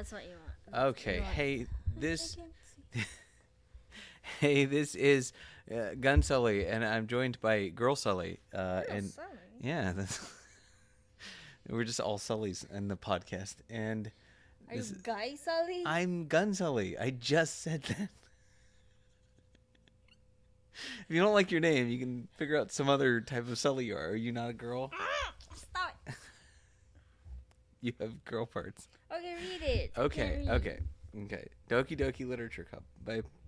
That's what you want. Okay. You want. Hey, I this. can't see. Hey, this is Gunsully, and I'm joined by Girl Sully. Girl, And Sully. yeah, we're just all Sullys in the podcast. And Are you Guy Sully? I'm Gunsully. I just said that. If you don't like your name, you can figure out some other type of Sully you are. Are you not a girl? Stop it. You have girl parts. Okay, read it. Okay. Doki Doki Literature Club.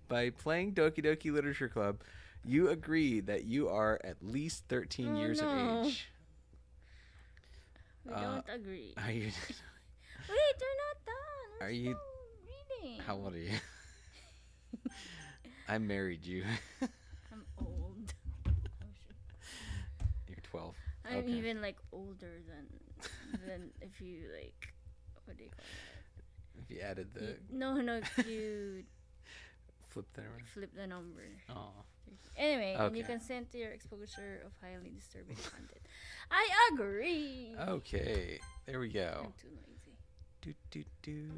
By playing Doki Doki Literature Club, you agree that you are at least 13 years of age. We don't agree. Are you? Wait, they're not done. Are you? Reading. How old are you? I married you. I'm old. You're 12. I'm Okay. even like older than if you like, what do you call it? If you added the No, you flip that around. flip the number. Oh. Anyway, and you Okay. consent to your exposure of highly disturbing content. I agree. Okay. There we go. I'm too noisy. Do do do.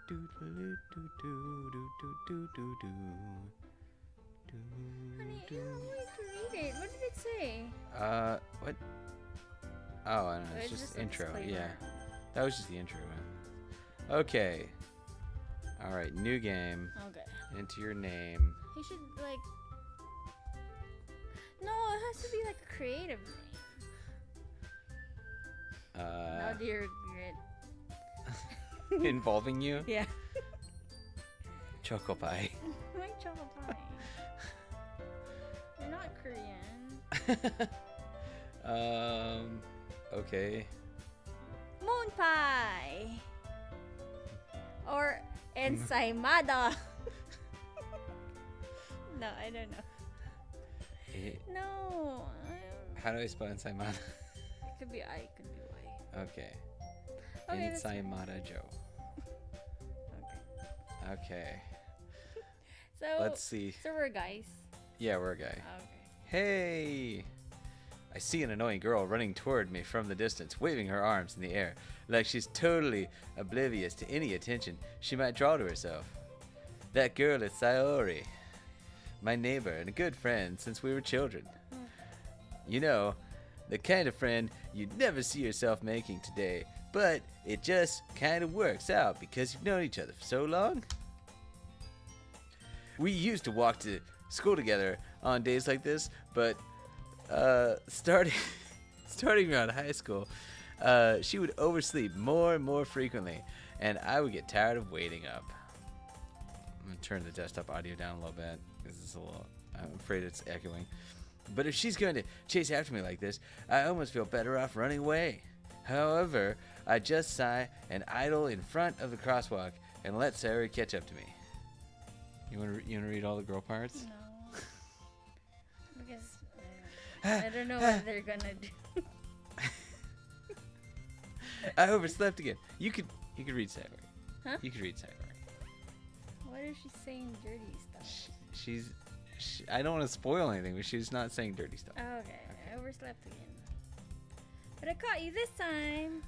Do do do do do do do do. Honey, I'm going to read it. What did it say? What? Oh, I know. Oh, It's just a intro. disclaimer. Yeah. That was just the intro, man. Okay. All right. New game. Okay. Enter your name. You should like. No, it has to be like a creative name. Now do you regret? Involving you? Yeah. Choco pie. My chocolate pie. You're not Korean. Okay. Moon pie. Or ensaymada. No, I don't know. No. How do I spell ensaymada? It could be I, it could be Y. Okay. Okay, that's fine. Ensaymada Joe. Okay. Okay. So Let's see. So we're guys. Yeah, we're a guy. Okay. Hey! I see an annoying girl running toward me from the distance, waving her arms in the air, like she's totally oblivious to any attention she might draw to herself. That girl is Sayori, my neighbor and a good friend since we were children. You know, the kind of friend you'd never see yourself making today, but it just kind of works out because you've known each other for so long. We used to walk to school together on days like this, but starting around high school, she would oversleep more and more frequently, and I would get tired of waiting up. I'm gonna turn the desktop audio down a little bit because it's I'm afraid it's echoing. But if she's going to chase after me like this, I almost feel better off running away. However, I just sigh and idle in front of the crosswalk and let Sarah catch up to me. You wanna read all the girl parts? No. Because I don't know what they're gonna do. I overslept again. You could read Cyber. Huh? You could read Cyber. What if she's saying dirty stuff? I don't want to spoil anything, but she's not saying dirty stuff. Okay, I overslept again. But I caught you this time.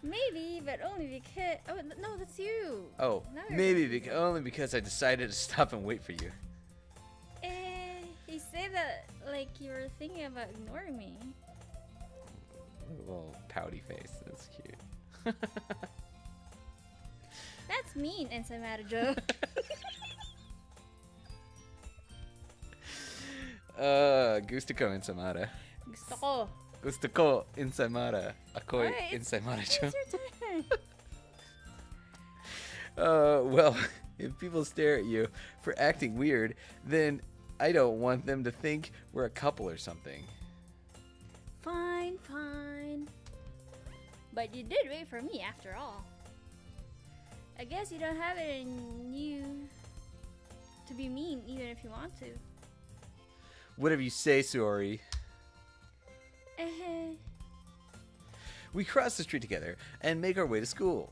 Maybe, but only because. Oh no, that's you. Oh, Now you're maybe confusing. only because I decided to stop and wait for you. You say that like you were thinking about ignoring me. A little pouty face. That's cute. That's mean, Ensaymada Joe. Gusto ko ensaymada. Gusto ko. Gusto ko ensaymada. Ako'y Alright, ensaymada. It's your turn. Well, if people stare at you for acting weird, then I don't want them to think we're a couple or something. Fine, fine. But you did wait for me after all. I guess you don't have it in you to be mean even if you want to. Whatever you say, Sori. We cross the street together and make our way to school.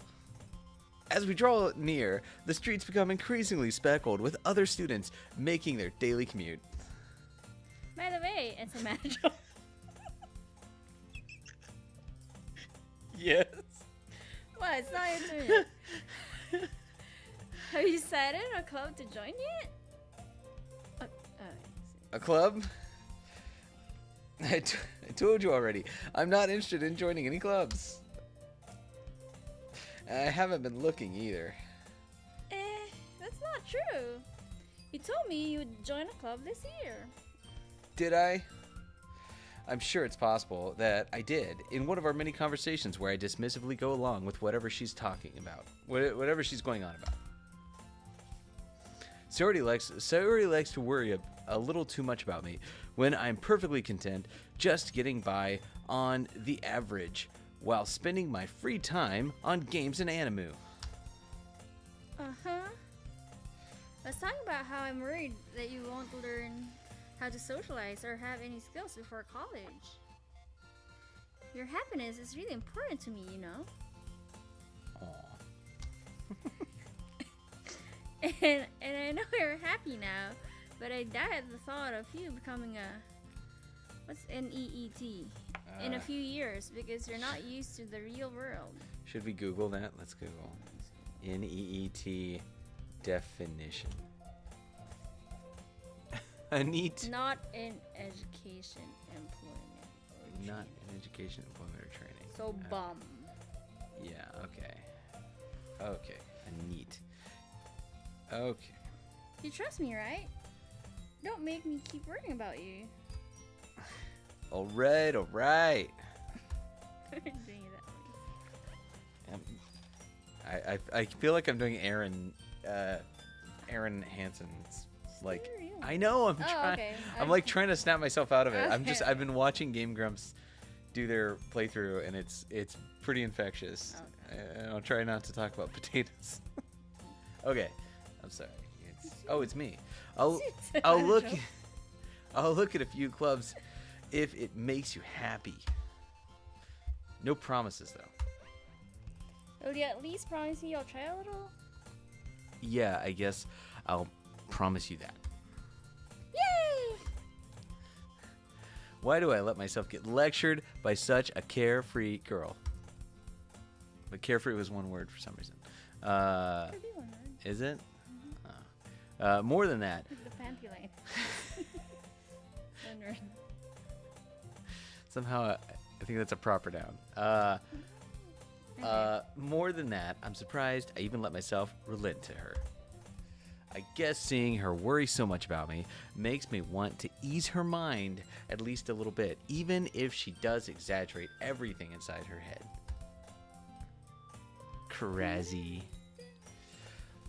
As we draw near, the streets become increasingly speckled with other students making their daily commute. By the way, Ensaymada Joe. Yes. What? It's not your turn yet. Have you decided a club to join yet? A club? I told you already. I'm not interested in joining any clubs. I haven't been looking either. That's not true. You told me you would join a club this year. Did I? I'm sure it's possible that I did in one of our many conversations where I dismissively go along with whatever she's talking about, whatever she's going on about. Saori likes to worry a little too much about me when I'm perfectly content just getting by on the average while spending my free time on games and anime. Uh-huh. I was talking about how I'm worried that you won't learn how to socialize or have any skills before college. Your happiness is really important to me, you know? Aww. and I know you're happy now, but I die at the thought of you becoming what's NEET in a few years because you're not used to the real world. Should we Google that? Let's Google NEET definition. A neat. Not in education, employment. Not in education, employment, or training. So bum. Yeah. Okay. Okay. A neat. Okay. You trust me, right? Don't make me keep worrying about you. All right. All right. Doing that. I feel like I'm doing Aaron Hansen's. Like, I know I'm trying. Okay. I'm like trying to snap myself out of it. Okay. I've been watching Game Grumps do their playthrough, and it's pretty infectious. Okay. And I'll try not to talk about potatoes. Okay, I'm sorry. It's me. I'll look. I'll look at a few clubs if it makes you happy. No promises though. Will you at least promise me you'll try a little? Yeah, I guess I'll promise you that. Yay! Why do I let myself get lectured by such a carefree girl? But carefree was one word for some reason. Could be one word. Is it? Mm-hmm. More than that. The panty line. One word. Somehow, I think that's a proper noun. More than that, I'm surprised I even let myself relent to her. I guess seeing her worry so much about me makes me want to ease her mind at least a little bit, even if she does exaggerate everything inside her head. Crazy.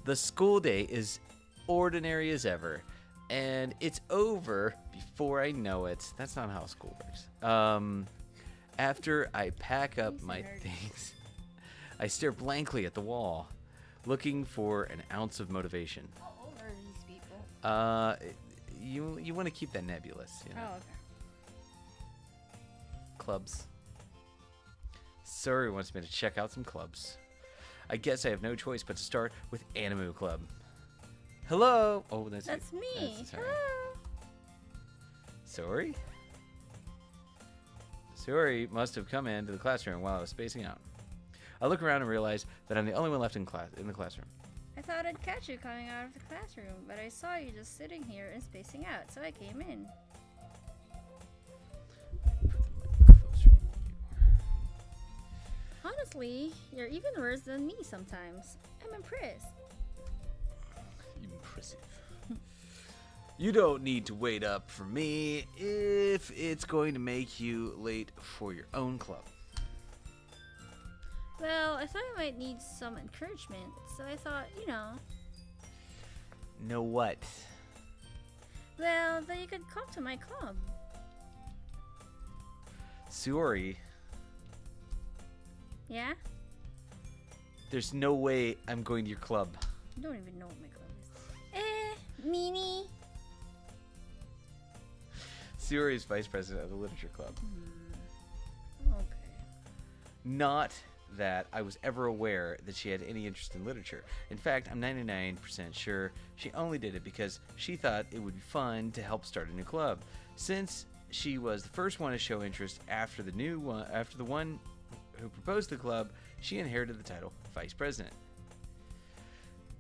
The school day is ordinary as ever, and it's over before I know it. That's not how school works. After I pack up my things, I stare blankly at the wall, looking for an ounce of motivation. How old are these people? You want to keep that nebulous, you know? Oh, okay. Clubs. Suri wants me to check out some clubs. I guess I have no choice but to start with Anime Club. Hello. Oh, that's me. Sorry. Hello. Suri? Suri must have come into the classroom while I was spacing out. I look around and realize that I'm the only one left in the classroom. I thought I'd catch you coming out of the classroom, but I saw you just sitting here and spacing out, so I came in. Put the mic closer to you. Honestly, you're even worse than me sometimes. I'm impressed. Impressive. You don't need to wait up for me if it's going to make you late for your own club. Well, I thought I might need some encouragement, so I thought, Know what? Well, that you could come to my club. Suri, Yeah? there's no way I'm going to your club. You don't even know what my club is. Meanie. Suri is vice president of the literature club. Okay. Not that I was ever aware that she had any interest in literature. In fact, I'm 99% sure she only did it because she thought it would be fun to help start a new club. Since she was the first one to show interest after the one who proposed the club, she inherited the title Vice President.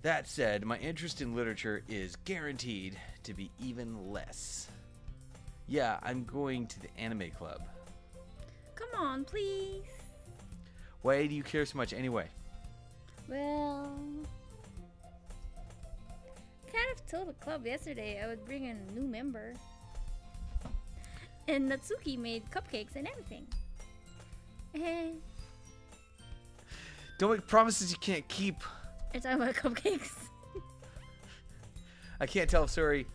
That said, my interest in literature is guaranteed to be even less. Yeah, I'm going to the anime club. Come on, please. Why do you care so much anyway? Well, kind of told the club yesterday I would bring in a new member. And Natsuki made cupcakes and everything. Don't make promises you can't keep. You're talking about cupcakes? I can't tell if Saori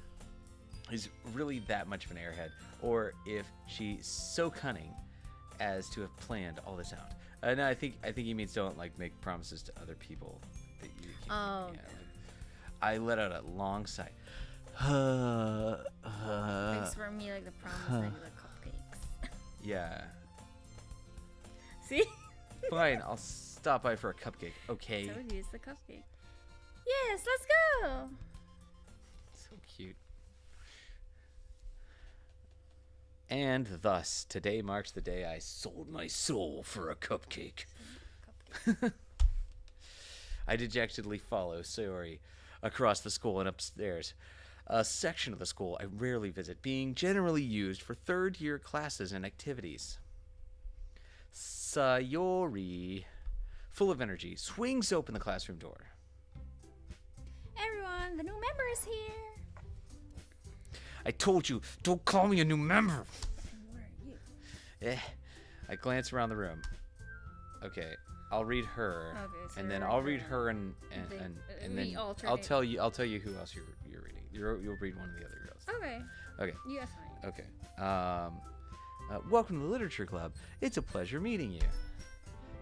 is really that much of an airhead, or if she's so cunning as to have planned all this out. No, I think he means don't like make promises to other people that you can't. Oh. Yeah, like, I let out a long sigh. Thanks for me, like the promise, like the cupcakes. Yeah. See? Fine, I'll stop by for a cupcake. Okay. So here's the cupcake. Yes, let's go. So cute. And thus, today marks the day I sold my soul for a cupcake. I dejectedly follow Saori across the school and upstairs. A section of the school I rarely visit, being generally used for third-year classes and activities. Sayori, full of energy, swings open the classroom door. Everyone, the new member is here. I told you, don't call me a new member. And what are you? I glance around the room. Okay, I'll read her, Okay, so and then you're I'll right read there. her, and We then I'll alternate. tell you who else you're reading. You'll read one of the other girls. Okay. Okay. Yes, fine. Okay. Welcome to the Literature Club. It's a pleasure meeting you.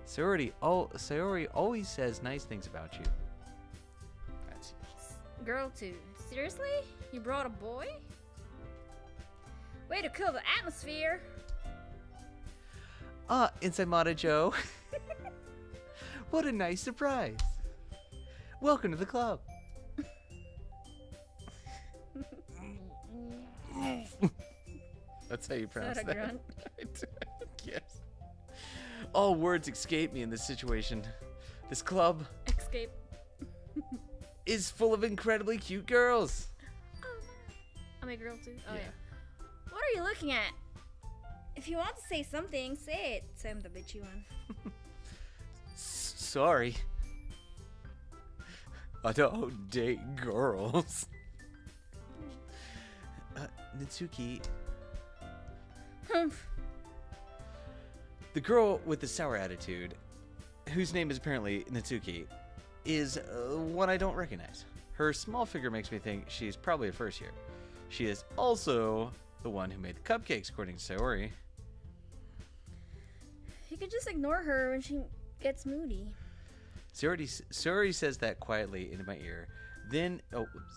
Saori always says nice things about you. That's Girl 2. Seriously? You brought a boy? Way to kill the atmosphere. Insaimata Joe. What a nice surprise. Welcome to the club. That's how you pronounce Is that a that. grunt? Yes. All words escape me in this situation. This club Escape. is full of incredibly cute girls. I'm a girl too. Oh Yeah. yeah. What are you looking at? If you want to say something, say it. So I'm the bitchy one. Sorry. I don't date girls. Natsuki, Humph. the girl with the sour attitude, whose name is apparently Natsuki, is one I don't recognize. Her small figure makes me think she's probably a first year. She is also the one who made the cupcakes, according to Saori. You can just ignore her when she gets moody. Saori says that quietly into my ear, then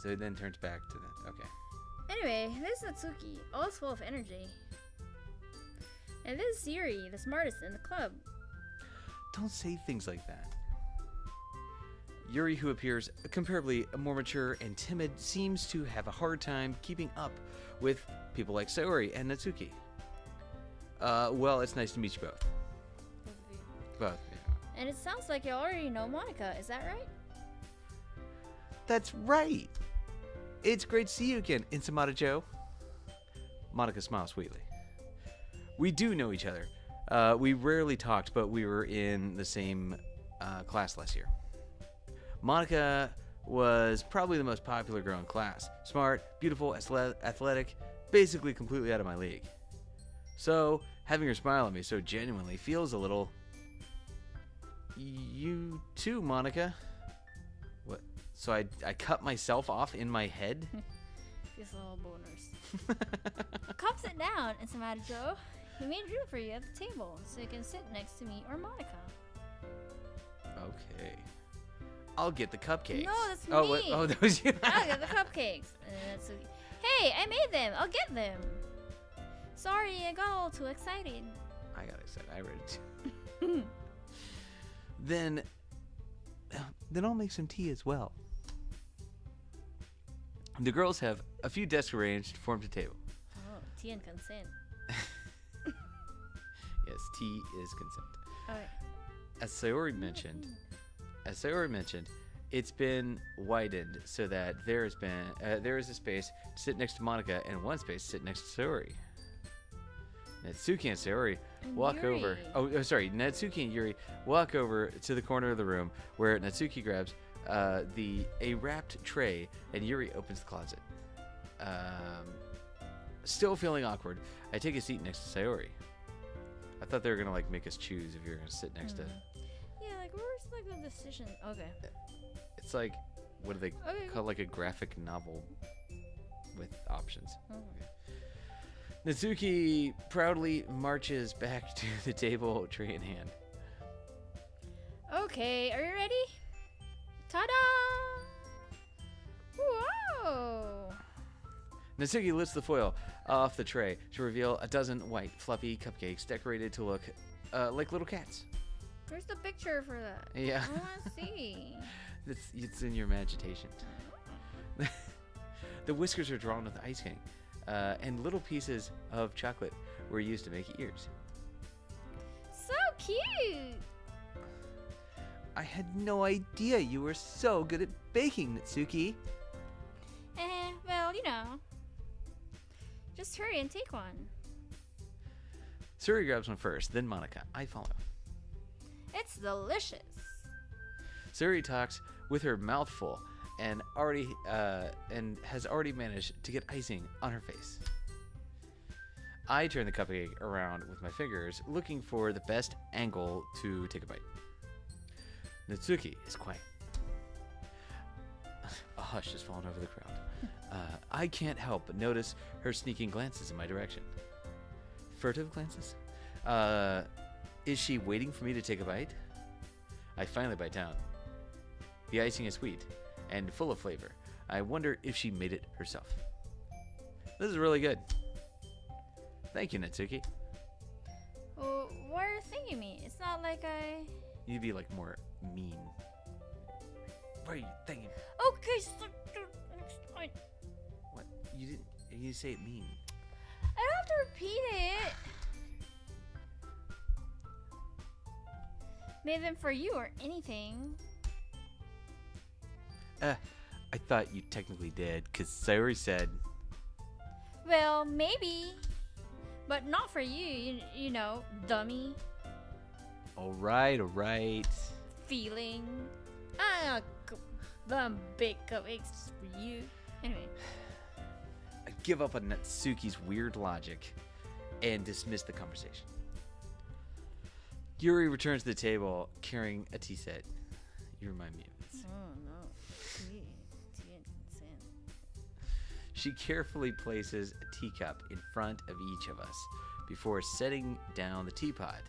turns back to the okay. Anyway, this is Natsuki, always full of energy. And this is Yuri, the smartest in the club. Don't say things like that. Yuri, who appears comparably more mature and timid, seems to have a hard time keeping up with people like Saori and Natsuki. Well, it's nice to meet you both. Both, yeah. And it sounds like you already know Monica, is that right? That's right. It's great to see you again, Insamata Joe. Monica smiles sweetly. We do know each other. We rarely talked, but we were in the same class last year. Monica was probably the most popular girl in class. Smart, beautiful, athletic, basically completely out of my league. So, having her smile at me so genuinely feels a little... You too, Monica. What? So I cut myself off in my head? These little boners. Come sit down, Insamata Joe. We made room for you at the table, so you can sit next to me or Monica. Okay. I'll get the cupcakes. No, that's oh, me. What? Oh, that was you. I'll get the cupcakes. And that's hey, I made them. I'll get them. Sorry, I got all too excited. I got excited. I read it too. Then I'll make some tea as well. The girls have a few desks arranged to form the table. Oh, tea and consent. Yes, tea is consent. Alright. As Sayori mentioned, it's been widened so that there is a space to sit next to Monica and one space to sit next to Sayori. Natsuki and Sayori walk over. Oh, sorry. Natsuki and Yuri walk over to the corner of the room where Natsuki grabs a wrapped tray and Yuri opens the closet. Still feeling awkward, I take a seat next to Sayori. I thought they were gonna make us choose if you're gonna sit next to. Yeah, where's the decision? Okay. It's what do they call a graphic novel with options? Oh. Okay. Natsuki proudly marches back to the table, tray in hand. Okay, are you ready? Ta-da! Whoa! Natsuki lifts the foil off the tray to reveal a dozen white, fluffy cupcakes decorated to look like little cats. Where's the picture for that? Yeah. I want to see. It's in your imagination. The whiskers are drawn with icing, and little pieces of chocolate were used to make ears. So cute! I had no idea you were so good at baking, Natsuki. Well, just hurry and take one. Suri grabs one first, then Monica. I follow. It's delicious. Suri talks with her mouth full and has already managed to get icing on her face. I turn the cupcake around with my fingers, looking for the best angle to take a bite. Natsuki is quiet. A hush has fallen over the crowd. I can't help but notice her sneaking glances in my direction. Furtive glances? Is she waiting for me to take a bite? I finally bite down. The icing is sweet and full of flavor. I wonder if she made it herself. This is really good. Thank you, Natsuki. Well, why are you thanking me? It's not like I... You'd be more mean. Why are you thanking me? Okay, so next time. What? You didn't say it mean. I don't have to repeat it. Made them for you or anything. I thought you technically did, because Sayori said... Well, maybe. But not for you, you know, dummy. Alright. Feeling. The big cupcakes for you. Anyway. I give up on Natsuki's weird logic and dismiss the conversation. Yuri returns to the table carrying a tea set. You remind me of this. Oh no. She carefully places a teacup in front of each of us before setting down the teapot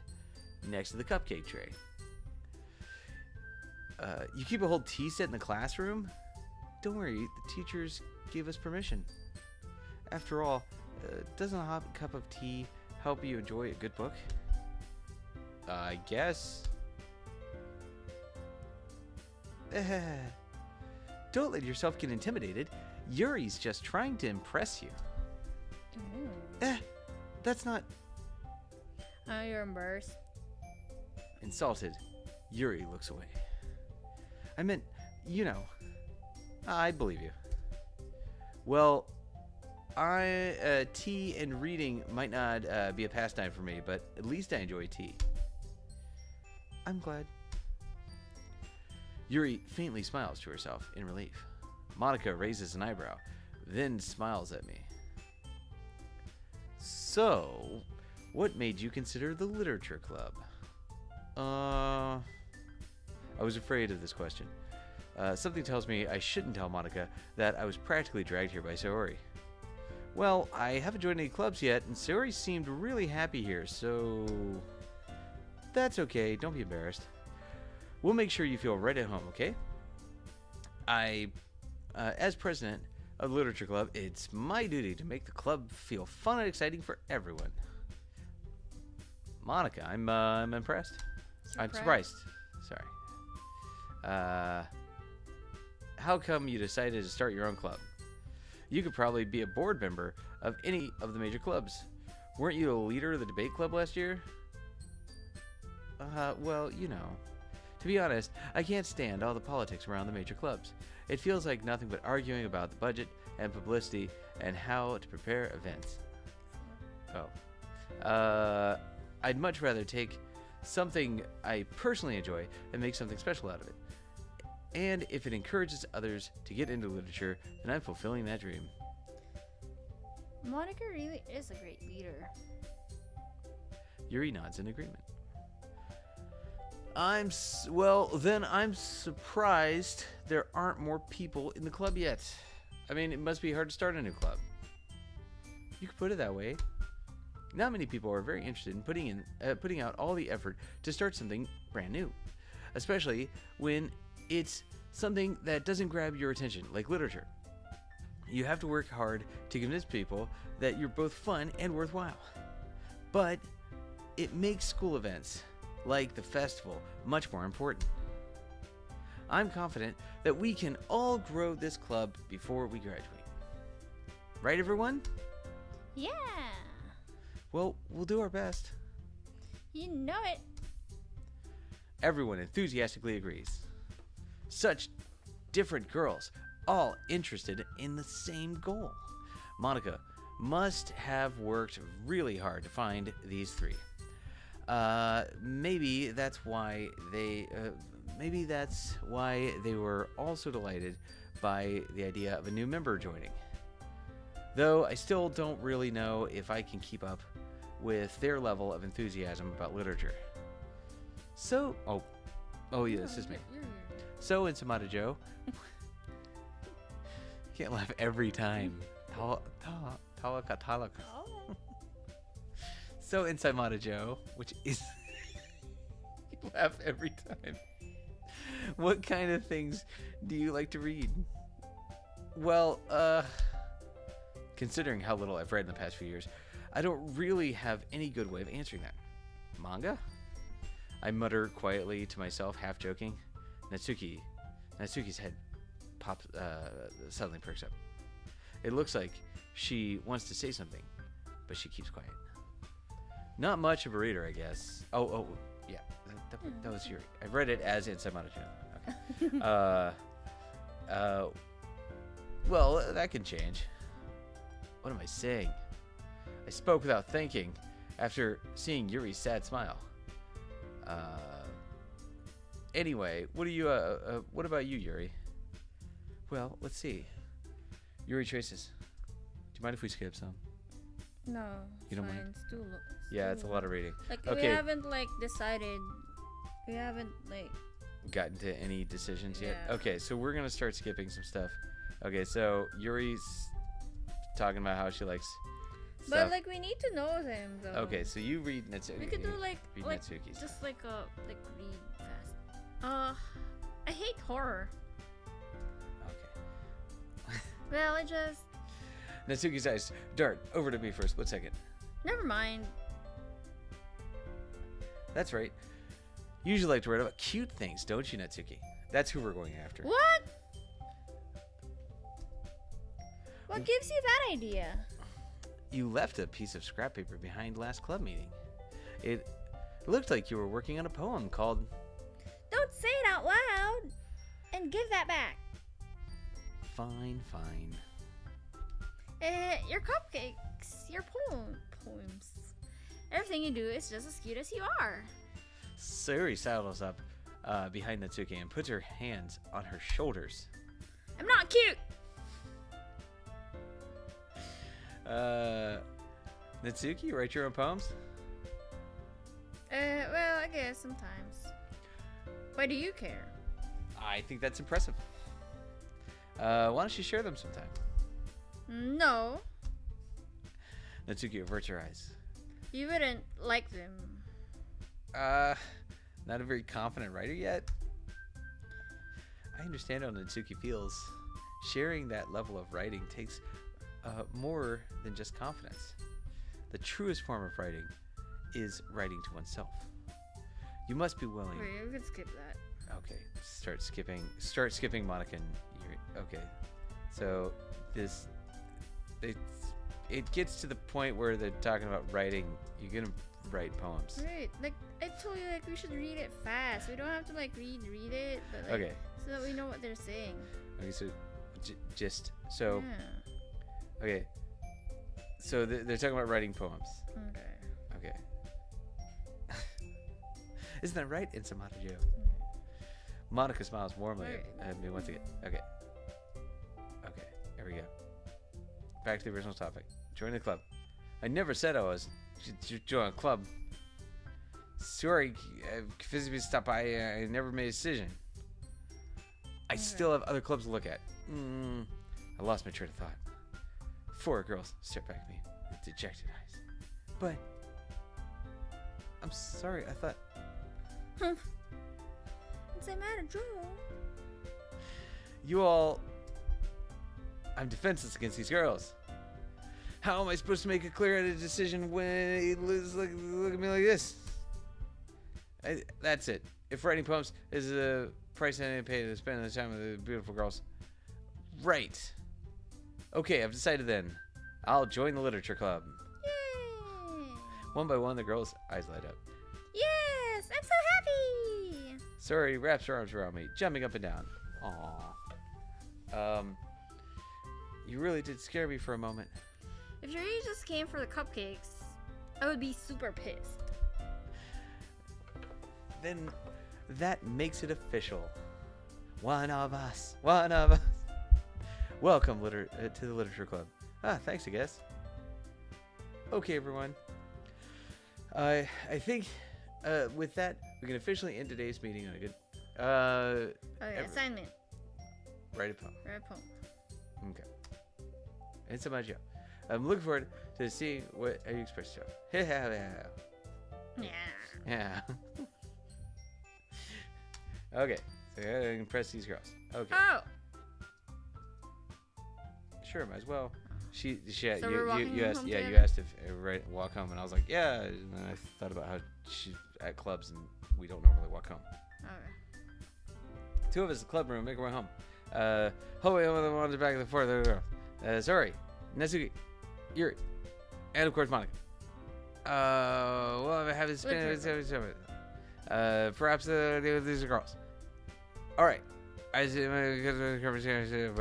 next to the cupcake tray. You keep a whole tea set in the classroom? Don't worry, the teachers gave us permission. After all, doesn't a hot cup of tea help you enjoy a good book? I guess. Don't let yourself get intimidated. Yuri's just trying to impress you. That's not... You're embarrassed. Insulted, Yuri looks away. I meant, I believe you. Well, tea and reading might not be a pastime for me, but at least I enjoy tea. I'm glad. Yuri faintly smiles to herself in relief. Monica raises an eyebrow, then smiles at me. So, what made you consider the literature club? I was afraid of this question. Something tells me I shouldn't tell Monica that I was practically dragged here by Sayori. Well, I haven't joined any clubs yet, and Sayori seemed really happy here, so... That's okay, don't be embarrassed. We'll make sure you feel right at home, okay? As president of the Literature Club, it's my duty to make the club feel fun and exciting for everyone. Monica, I'm impressed. I'm surprised. Sorry. How come you decided to start your own club? You could probably be a board member of any of the major clubs. Weren't you a leader of the debate club last year? well, you know. To be honest, I can't stand all the politics around the major clubs. It feels like nothing but arguing about the budget and publicity and how to prepare events. Oh. I'd much rather take something I personally enjoy and make something special out of it. And if it encourages others to get into literature, then I'm fulfilling that dream. Monica really is a great leader. Yuri nods in agreement. I'm surprised there aren't more people in the club yet. I mean, it must be hard to start a new club. You could put it that way. Not many people are very interested in putting out all the effort to start something brand new, especially when it's something that doesn't grab your attention, like literature. You have to work hard to convince people that you're both fun and worthwhile. But it makes school events, like the festival, much more important. I'm confident that we can all grow this club before we graduate. Right, everyone? Yeah. Well, we'll do our best. You know it. Everyone enthusiastically agrees. Such different girls, all interested in the same goal. Monica must have worked really hard to find these three. Maybe that's why they were all so delighted by the idea of a new member joining. Though I still don't really know if I can keep up with their level of enthusiasm about literature. So, oh yeah, this is me. So in Samada Joe, can't laugh every time. Talaka. So in Samada Joe, which is you laugh every time. What kind of things do you like to read? Well, considering how little I've read in the past few years, I don't really have any good way of answering that. Manga? I mutter quietly to myself, half joking. Natsuki's head suddenly perks up. It looks like she wants to say something, but she keeps quiet. Not much of a reader, I guess. Oh, yeah, that was Yuri. I've read it as in Samada-chan. Okay. Well, that can change. What am I saying? I spoke without thinking after seeing Yuri's sad smile. Anyway, what about you, Yuri? Well, let's see. Yuri Traces. Do you mind if we skip some? No. You don't fine. mind? It's It's a lot of reading. Like, okay. we haven't, decided. We haven't, gotten to any decisions yet? Yeah. Okay, so we're going to start skipping some stuff. Okay, so Yuri's talking about how she likes stuff. But, we need to know them, though. Okay, so you read Natsuki. We could do, read Natsuki's. just, read fast. I hate horror. Okay. Well, I just... Natsuki's eyes dart over to me for a split second. Never mind. That's right. You usually like to write about cute things, don't you, Natsuki? That's who we're going after. What? What gives you that idea? You left a piece of scrap paper behind last club meeting. It looked like you were working on a poem called... Don't say it out loud! And give that back. Fine. Your cupcakes, your poems. Everything you do is just as cute as you are. Suri saddles up behind Natsuki and puts her hands on her shoulders. I'm not cute! Natsuki, you write your own poems? Well, I guess sometimes. Why do you care? I think that's impressive. Why don't you share them sometime? No. Natsuki averts her eyes. You wouldn't like them. Not a very confident writer yet. I understand how Natsuki feels. Sharing that level of writing takes more than just confidence. The truest form of writing is writing to oneself. You must be willing. Wait, we can skip that. Okay, start skipping Monica and Yuri. Okay, so it gets to the point where they're talking about writing. You're gonna write poems. Right. Like I told you, like we should read it fast. We don't have to like read it, but like, Okay. so that we know what they're saying. Okay, so just so. Yeah. Okay. So they're talking about writing poems. Okay. Okay. Isn't that right? It's a Monica Joe. Monica smiles warmly at me once again. Okay. Okay. Here we go. Back to the original topic. Join the club. I never said I was. Join a club. Sorry, physically stopped by. I never made a decision. I still have other clubs to look at. I lost my train of thought. 4 girls stared back at me with dejected eyes. But I'm sorry. I thought. What's the matter, Joe? You all. I'm defenseless against these girls. How am I supposed to make a clear-headed decision when he look at me like this? That's it. If writing poems is the price I need to pay to spend the time with the beautiful girls. Right. Okay, I've decided then. I'll join the literature club. Yay! One by one, the girls' eyes light up. Yes! I'm so happy! Sorry wraps her arms around me, jumping up and down. Aww. You really did scare me for a moment. If you really just came for the cupcakes, I would be super pissed. Then that makes it official. One of us. One of us. Welcome to the Literature Club. Thanks, I guess. Okay, everyone. I think with that, we can officially end today's meeting on a good... Okay, assignment. Write a poem. Write a poem. Okay. And so much, I'm looking forward to seeing how you express yourself. Yeah. Yeah. Okay. So I gotta impress these girls. Okay. Oh! Sure, might as well. So You we're asked, home yeah, you together? asked if walk home, and I was like, yeah. And then I thought about how she's at clubs and we don't normally walk home. Alright. 2 of us in the club room, make our way home. Hallway on the back of the floor. Sorry, Natsuki, Yuri, and of course Monica. Well, I have this perhaps these are girls. All right, I see my conversation.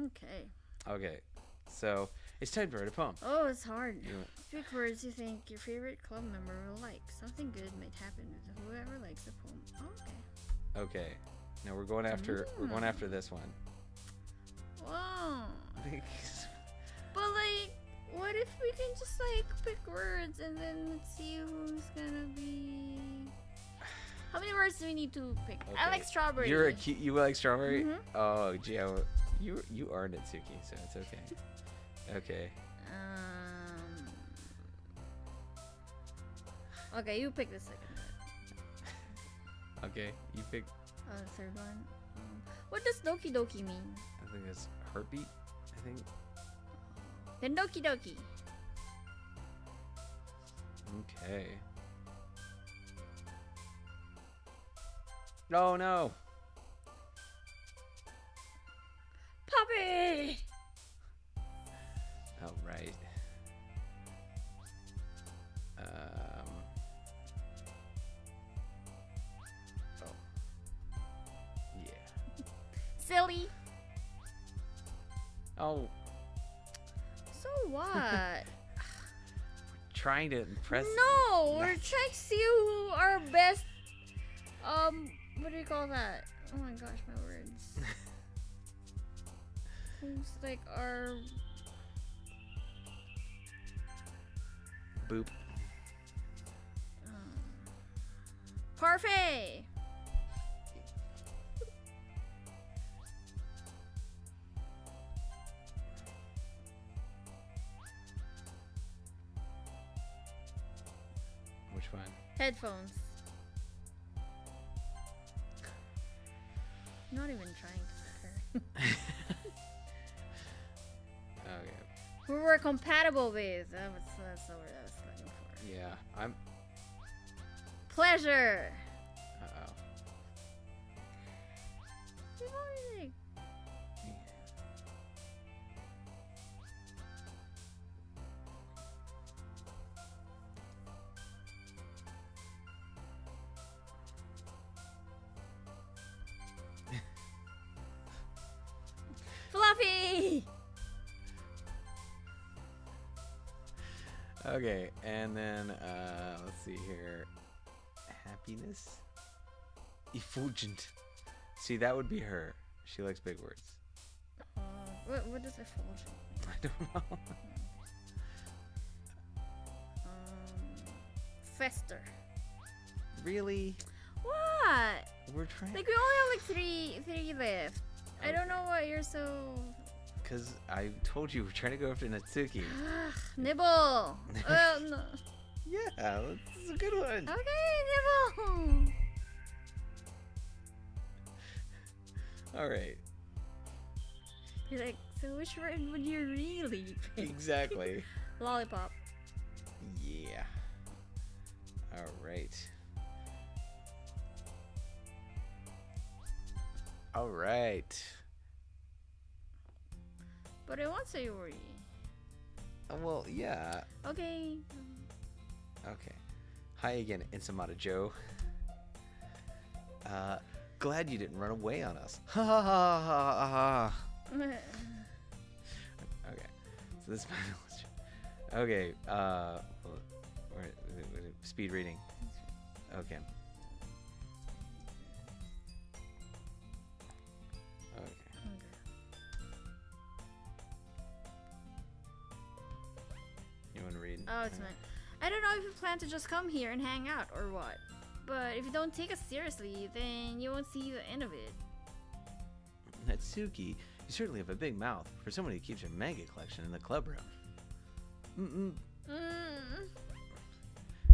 Okay. Okay, so it's time to write a poem. Oh, it's hard. You- Pick words you think your favorite club member will like. Something good might happen to whoever likes the poem. Oh, okay. Okay, now we're going after this one. Wow. But like, what if we can just like pick words and then let's see who's gonna be. How many words do we need to pick? Okay. I like strawberry. You like strawberry? Mhm. Oh, gee, you are Natsuki, so it's okay. Okay. Okay, you pick the second one. Okay, you pick. The third one. What does Doki Doki mean? I think it's heartbeat. I think. Then Doki Doki. Okay. Oh no. Puppy! Oh right. Oh. Yeah. Silly. Oh, So what? trying to impress. No, we're trying to see who our best. What do you call that? Oh my gosh, my words. Who's like our. Boop. Parfait! Which one? Headphones. Not even trying to her. Okay. Who we're compatible with. That's the word I was looking for. Yeah, I'm. Pleasure! Uh oh. We've already, Okay, and then let's see here. Happiness? Effulgent. See, that would be her. She likes big words. What does effulgent mean? I don't know. Fester. Really? What? We're trying. Like we only have like three left. I don't know what you're so. Cause I told you we're trying to go after Natsuki. Nibble. No. Yeah, that's a good one. Okay, nibble. All right. You're like, so which word would you really pick? Exactly. Lollipop. Yeah. All right. All right. But I want Sayori. Well, yeah. Okay. Okay. Hi again, Insamata Joe. Glad you didn't run away on us. Ha ha ha ha ha. Okay. So this is my knowledge. Okay. Speed reading. Okay. You want to read? Oh, it's fine. I don't know if you plan to just come here and hang out or what. But if you don't take us seriously, then you won't see the end of it. Natsuki, you certainly have a big mouth for someone who keeps a manga collection in the club room.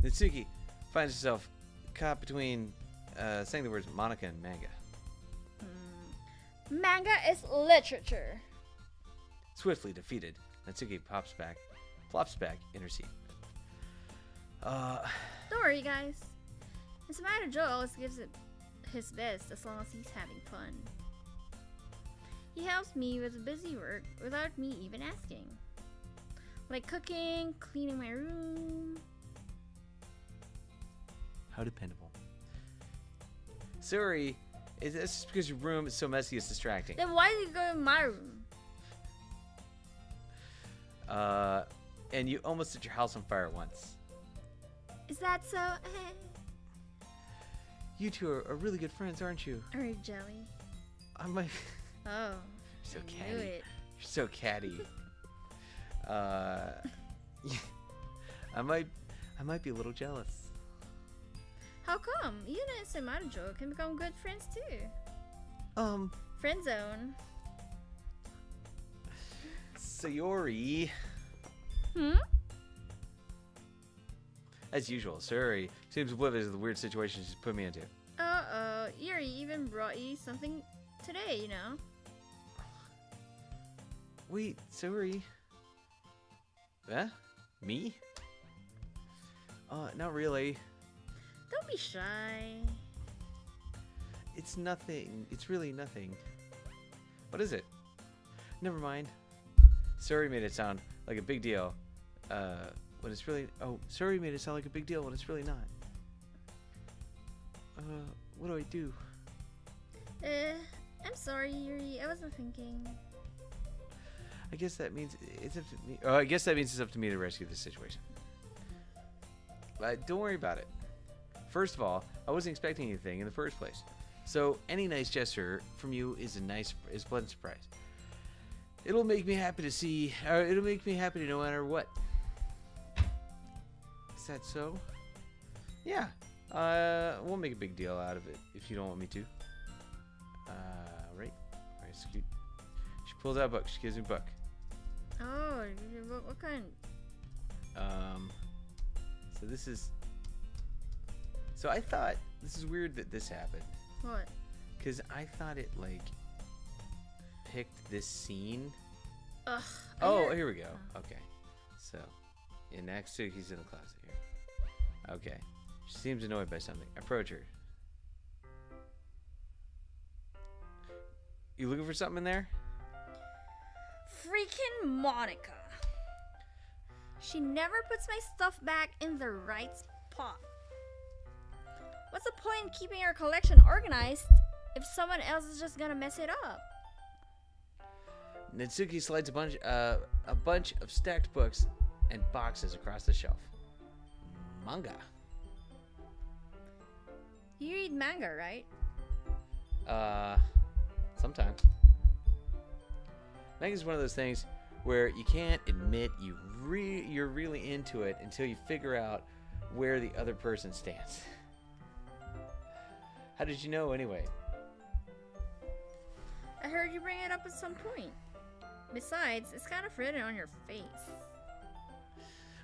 Natsuki finds herself caught between saying the words Monica and manga. Manga is literature. Swiftly defeated, Natsuki flops back in her seat. Don't worry, guys. Insamata Joe always gives it his best as long as he's having fun. He helps me with busy work without me even asking. Like cooking, cleaning my room. How dependable. Sorry, it's just because your room is so messy it's distracting. Then why did you go in my room? And you almost set your house on fire once. Is that so? You two are really good friends, aren't you? Are you jelly? I might. Oh. So I catty. knew it. You're so catty. I might be a little jealous. How come? You and Insamata Joe can become good friends too. Friend zone. Sayori. As usual, Sayori seems oblivious of the weird situation she's put me into. Yuri even brought you something today, you know? Wait, Sayori. Huh? Me? Not really. Don't be shy. It's nothing. It's really nothing. What is it? Never mind. Sayori made it sound like a big deal. When it's really... Oh, Sayori made it sound like a big deal when it's really not. What do I do? I'm sorry, Yuri. I wasn't thinking. I guess that means it's up to me. Oh, I guess that means it's up to me to rescue this situation. But don't worry about it. First of all, I wasn't expecting anything in the first place. So any nice gesture from you is a pleasant surprise. It'll make me happy to see, or it'll make me happy to no matter what. Is that so? Yeah. We'll make a big deal out of it if you don't want me to. Right. Alright, scoot. She pulls out a book. She gives me a book. Oh, what kind? So this is... So I thought, this is weird that this happened. What? Because I thought it, like, picked this scene. Ugh. Oh, here we go. Okay. So, yeah, next to he's in the closet here. Okay. She seems annoyed by something. Approach her. You looking for something in there? Freaking Monica. She never puts my stuff back in the right spot. What's the point in keeping our collection organized if someone else is just gonna mess it up? Natsuki slides a bunch of stacked books and boxes across the shelf. Manga. You read manga, right? Sometimes. Manga is one of those things where you can't admit you're really into it until you figure out where the other person stands. How did you know anyway? I heard you bring it up at some point. Besides, it's kind of written on your face.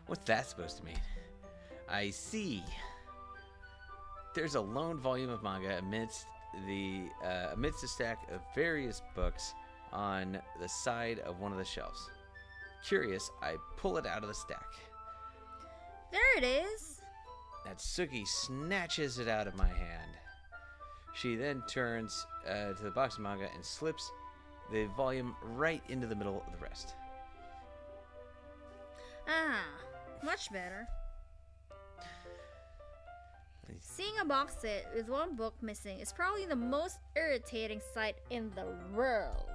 What's that supposed to mean? I see. There's a lone volume of manga amidst a stack of various books on the side of one of the shelves. Curious, I pull it out of the stack. There it is. Natsuki snatches it out of my hand. She then turns to the box of manga and slips the volume right into the middle of the rest. Ah, much better. Seeing a box set with one book missing is probably the most irritating sight in the world.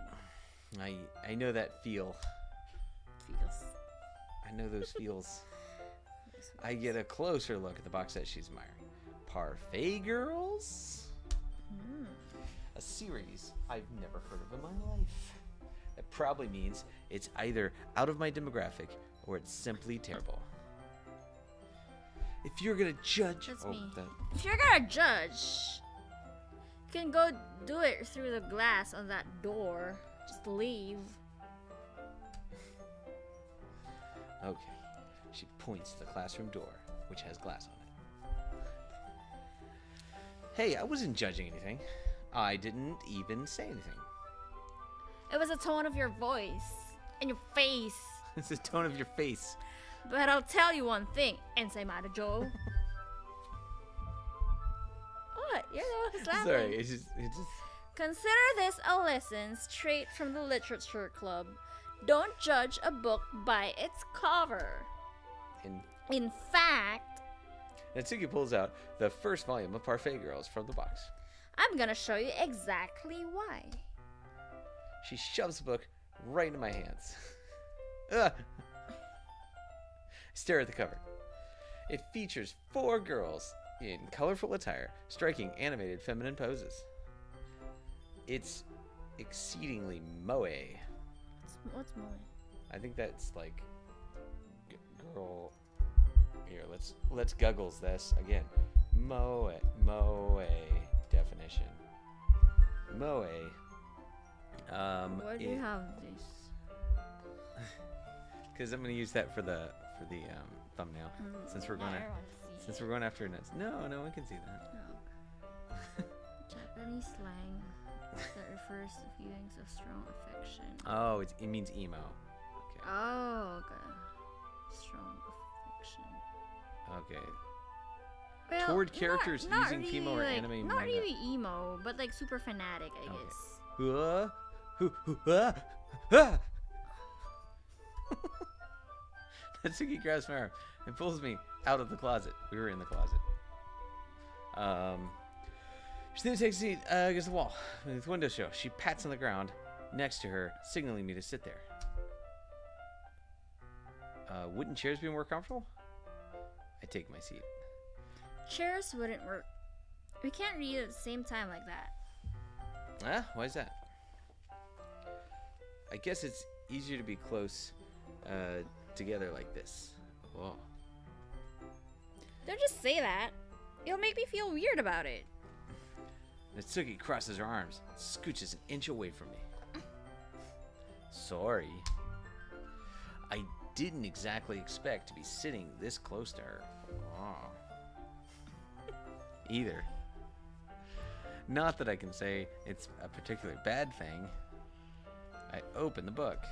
I know that feel. Feels. I know those feels. I get a closer look at the box set she's admiring. Parfait Girls? A series I've never heard of in my life. That probably means it's either out of my demographic or it's simply terrible. If you're gonna judge... That's me. If you're gonna judge, you can go do it through the glass on that door. Just leave. Okay. She points to the classroom door, which has glass on it. Hey, I wasn't judging anything. I didn't even say anything. It was the tone of your voice and your face. It's the tone of your face. But I'll tell you one thing, Ensei Joe. What? You're the one who's laughing. Sorry, it's just... Consider this a lesson straight from the Literature Club. Don't judge a book by its cover. In fact... Natsuki pulls out the first volume of Parfait Girls from the box. I'm gonna show you exactly why. She shoves the book right into my hands. Ugh. Stare at the cover. It features 4 girls in colorful attire, striking animated feminine poses. It's exceedingly moe. What's moe? I think that's like girl. Here, let's guggles this again. Moe definition. Moe. Why do you have this? Because I'm gonna use that for the thumbnail. Since we're going after nuts. No one can see that. No. Japanese slang that refers to feelings of strong affection. Oh, it means emo. Okay. Oh, okay. Strong affection. Okay. Well, Toward characters not using really, female or anime manga. Not really emo, but like super fanatic, I guess. Natsuki grabs my arm and pulls me out of the closet. We were in the closet. She then takes a seat against the wall with the window show. She pats on the ground next to her, signaling me to sit there. Wouldn't chairs be more comfortable? I take my seat. Chairs wouldn't work. We can't read at the same time like that. Ah, why is that? I guess it's easier to be close together like this. Whoa. Don't just say that. It'll make me feel weird about it. Natsuki crosses her arms, scooches an inch away from me. Sorry. I didn't exactly expect to be sitting this close to her. Oh. Either. Not that I can say it's a particularly bad thing. I open the book.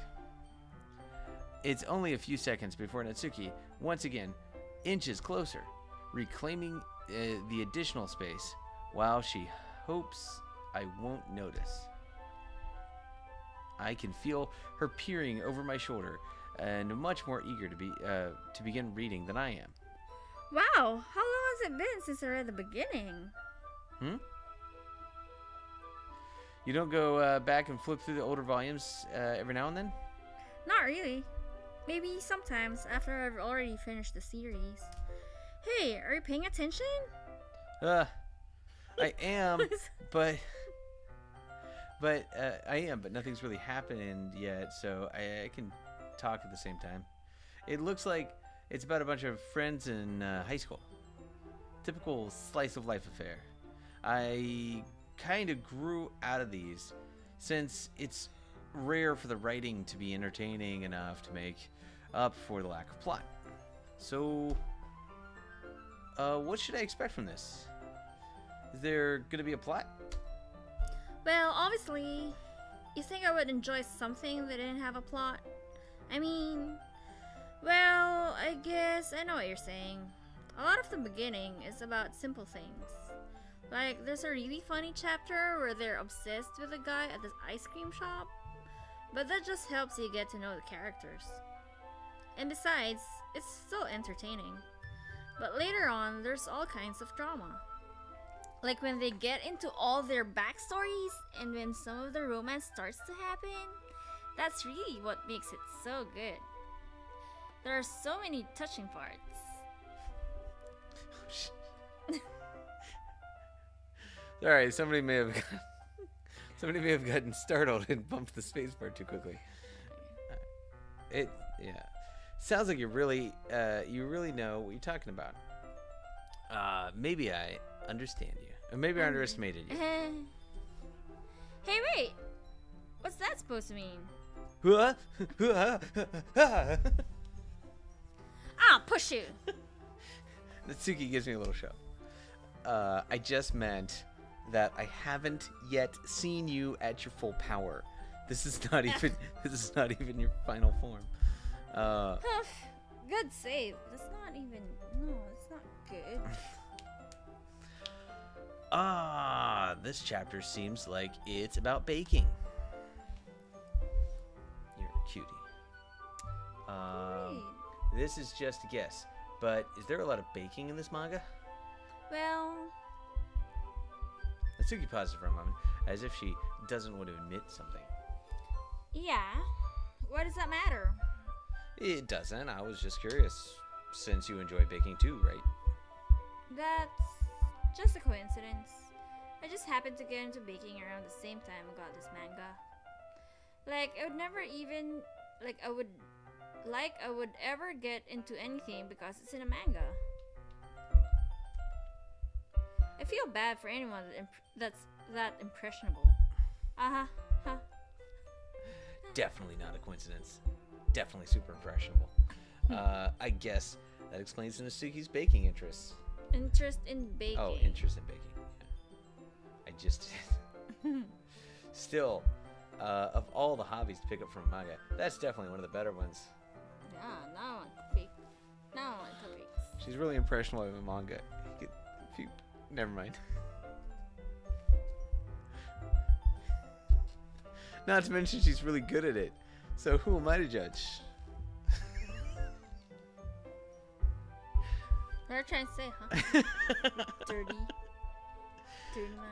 It's only a few seconds before Natsuki, once again, inches closer, reclaiming the additional space while she hopes I won't notice. I can feel her peering over my shoulder and much more eager to begin reading than I am. Wow, how long has it been since I read the beginning? You don't go back and flip through the older volumes every now and then? Not really. Maybe sometimes after I've already finished the series. Hey, are you paying attention? I am, but nothing's really happened yet, so I can talk at the same time. It looks like it's about a bunch of friends in high school. Typical slice of life affair. I kind of grew out of these since it's rare for the writing to be entertaining enough to make up for the lack of plot. So, what should I expect from this? Is there gonna be a plot? Well, obviously, you think I would enjoy something that didn't have a plot? I mean, well, I guess I know what you're saying. A lot of the beginning is about simple things. Like, there's a really funny chapter where they're obsessed with a guy at this ice cream shop, but that just helps you get to know the characters. And besides, it's still entertaining. But later on, there's all kinds of drama. Like when they get into all their backstories and when some of the romance starts to happen, that's really what makes it so good. There are so many touching parts. Alright, somebody may have gotten startled and bumped the spacebar too quickly. Sounds like you really know what you're talking about. Maybe I understand you. Or maybe I underestimated you. Hey, wait! What's that supposed to mean? Ah, push you! Natsuki gives me a little shove. I just meant that I haven't yet seen you at your full power. This is not even your final form. Good save. That's not even. No, it's not good. This chapter seems like it's about baking. You're a cutie. This is just a guess, but is there a lot of baking in this manga? Well, Natsuki pauses for a moment, as if she doesn't want to admit something. yeah. What does that matter? It doesn't. I was just curious, since you enjoy baking too, right? That's just a coincidence. I just happened to get into baking around the same time I got this manga. Like, I would never even, I would ever get into anything because it's in a manga. I feel bad for anyone that's that impressionable. Huh. Definitely not a coincidence. Definitely super impressionable. I guess that explains Natsuki's baking interests. Interest in baking. Oh, interest in baking. Yeah. I just... Still, of all the hobbies to pick up from a manga, that's definitely one of the better ones. Yeah, now I want to bake. Now I want to bake. She's really impressionable with a manga. Never mind. Not to mention she's really good at it. So who am I to judge? What are you trying to say, huh? Dirty. 39.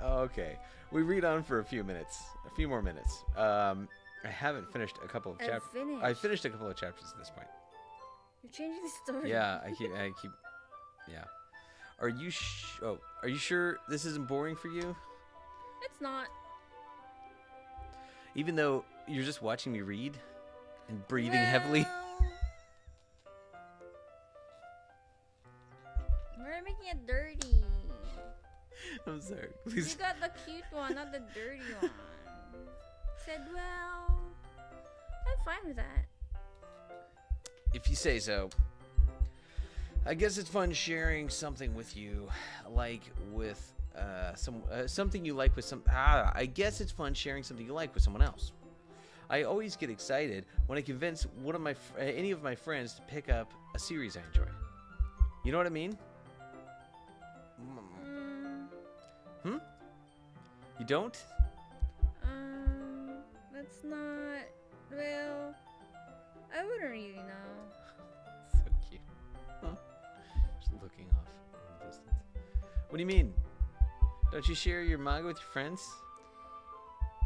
Okay. We read on for a few more minutes. I haven't finished a couple of chapters. I finished a couple of chapters at this point. You're changing the story. Yeah, I keep yeah. Are you sure this isn't boring for you? It's not. Even though you're just watching me read and breathing heavily. We're making it dirty. I'm sorry. Please. You got the cute one, not the dirty one. Said, well, I'm fine with that. If you say so. I guess it's fun sharing something with you, like with something you like with some. I guess it's fun sharing something you like with someone else. I always get excited when I convince any of my friends to pick up a series I enjoy. You know what I mean? You don't? That's not. Well, I wouldn't really know. So cute. Huh? Just looking off in the distance. What do you mean? Don't you share your manga with your friends?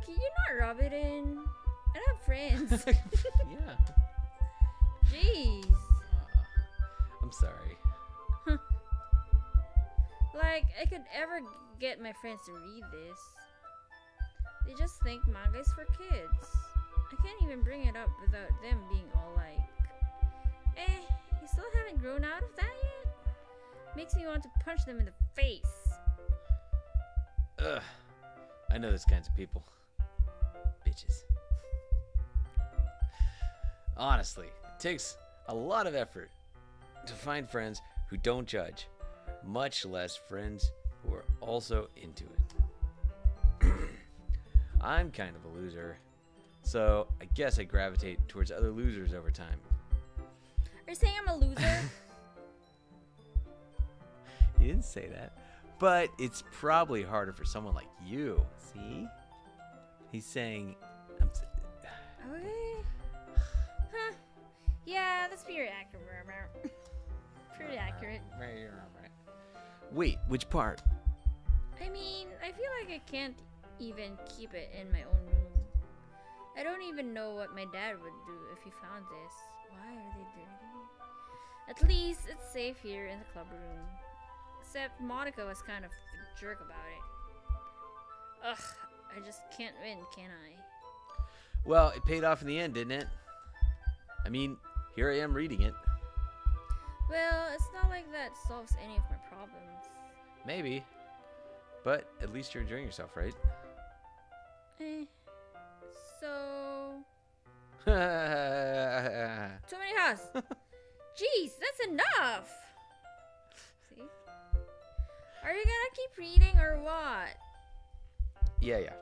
Can you not rub it in? I don't have friends. Yeah. Jeez. I'm sorry. Like, I could ever get my friends to read this. They just think manga is for kids. I can't even bring it up without them being all like, you still haven't grown out of that yet? Makes me want to punch them in the face. Ugh. I know those kinds of people. Bitches. Honestly, it takes a lot of effort to find friends who don't judge, much less friends who are also into it. I'm kind of a loser, so I guess I gravitate towards other losers over time. Are you saying I'm a loser? He didn't say that, but it's probably harder for someone like you. See? He's saying, Okay. Huh. Yeah, that's pretty accurate. Pretty accurate. Wait, which part? I mean, I feel like I can't even keep it in my own room. I don't even know what my dad would do if he found this. Why are they dirty? At least it's safe here in the club room. Except Monica was kind of a jerk about it. Ugh, I just can't win, can I? Well, it paid off in the end, didn't it? I mean, here I am reading it. Well, it's not like that solves any of my problems. Maybe. But at least you're enjoying yourself, right? So... Too Too many house. Jeez, that's enough. See? Are you gonna keep reading or what? Yeah.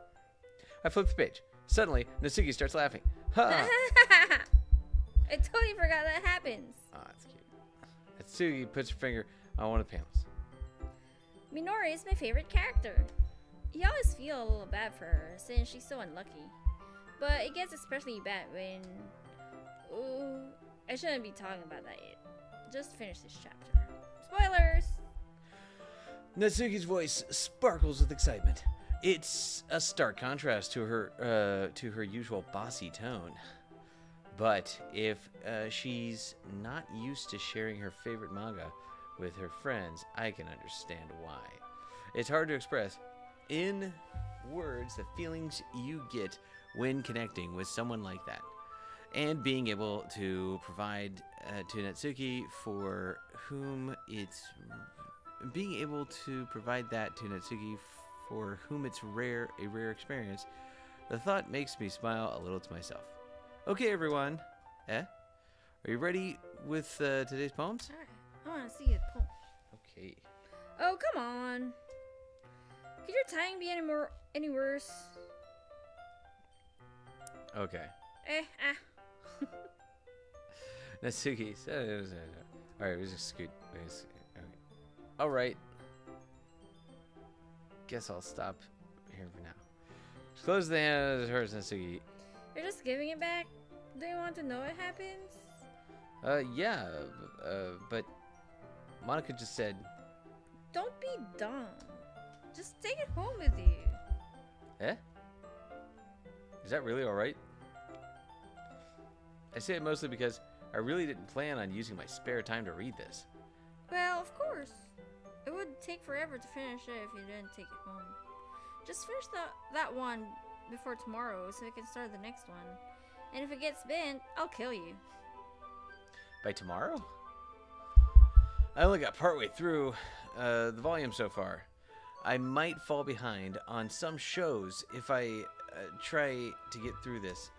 I flipped the page. Suddenly, Natsuki starts laughing. Ha! I totally forgot that happens. Oh, that's cute. Natsuki puts her finger on one of the panels. Minori is my favorite character. You always feel a little bad for her since she's so unlucky. But it gets especially bad when... Ooh, I shouldn't be talking about that yet. Just finish this chapter. Spoilers! Natsuki's voice sparkles with excitement. It's a stark contrast to her usual bossy tone. But if she's not used to sharing her favorite manga with her friends, I can understand why. It's hard to express in words the feelings you get when connecting with someone like that, and being able to provide to Natsuki for whom it's a rare experience. The thought makes me smile a little to myself. Okay, everyone. Are you ready with today's poems? Alright, I want to see a poem. Okay. Oh, come on. Could your tying be any worse? Okay. Natsuki. Alright, we just scoot. Okay. Alright. Guess I'll stop here for now. Just close the hand of hers, Natsuki. You're just giving it back? Do you want to know what happens? Yeah, but Monica just said... Don't be dumb. Just take it home with you. Eh? Is that really alright? I say it mostly because I really didn't plan on using my spare time to read this. Well, of course. It would take forever to finish it if you didn't take it home. Just finish that one before tomorrow so we can start the next one. And if it gets bent, I'll kill you. By tomorrow? I only got partway through the volume so far. I might fall behind on some shows if I try to get through this.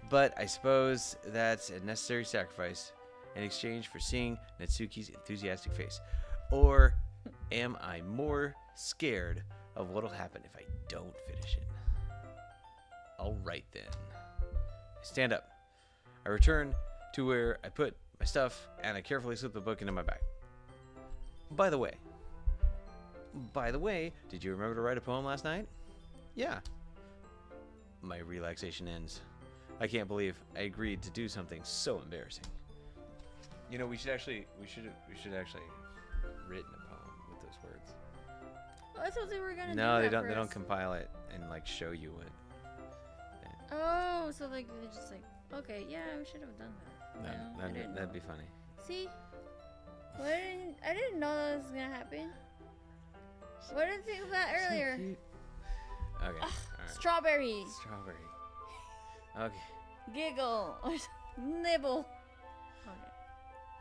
But I suppose that's a necessary sacrifice in exchange for seeing Natsuki's enthusiastic face. Or am I more scared of what'll happen if I don't finish it? Alright then. I stand up. I return to where I put my stuff and I carefully slip the book into my bag. By the way, did you remember to write a poem last night? Yeah. My relaxation ends. I can't believe I agreed to do something so embarrassing. You know, we should actually written a poem with those words. Well, I thought they were gonna No, do they that don't. They for don't us. compile it and like show you it. Oh, so like they just like Okay, yeah, we should have done that. That'd be funny. See? I didn't know that was gonna happen. What did I think of that earlier? So cute. Okay. All right. Strawberry. Strawberry. Okay. Giggle. Nibble. Okay.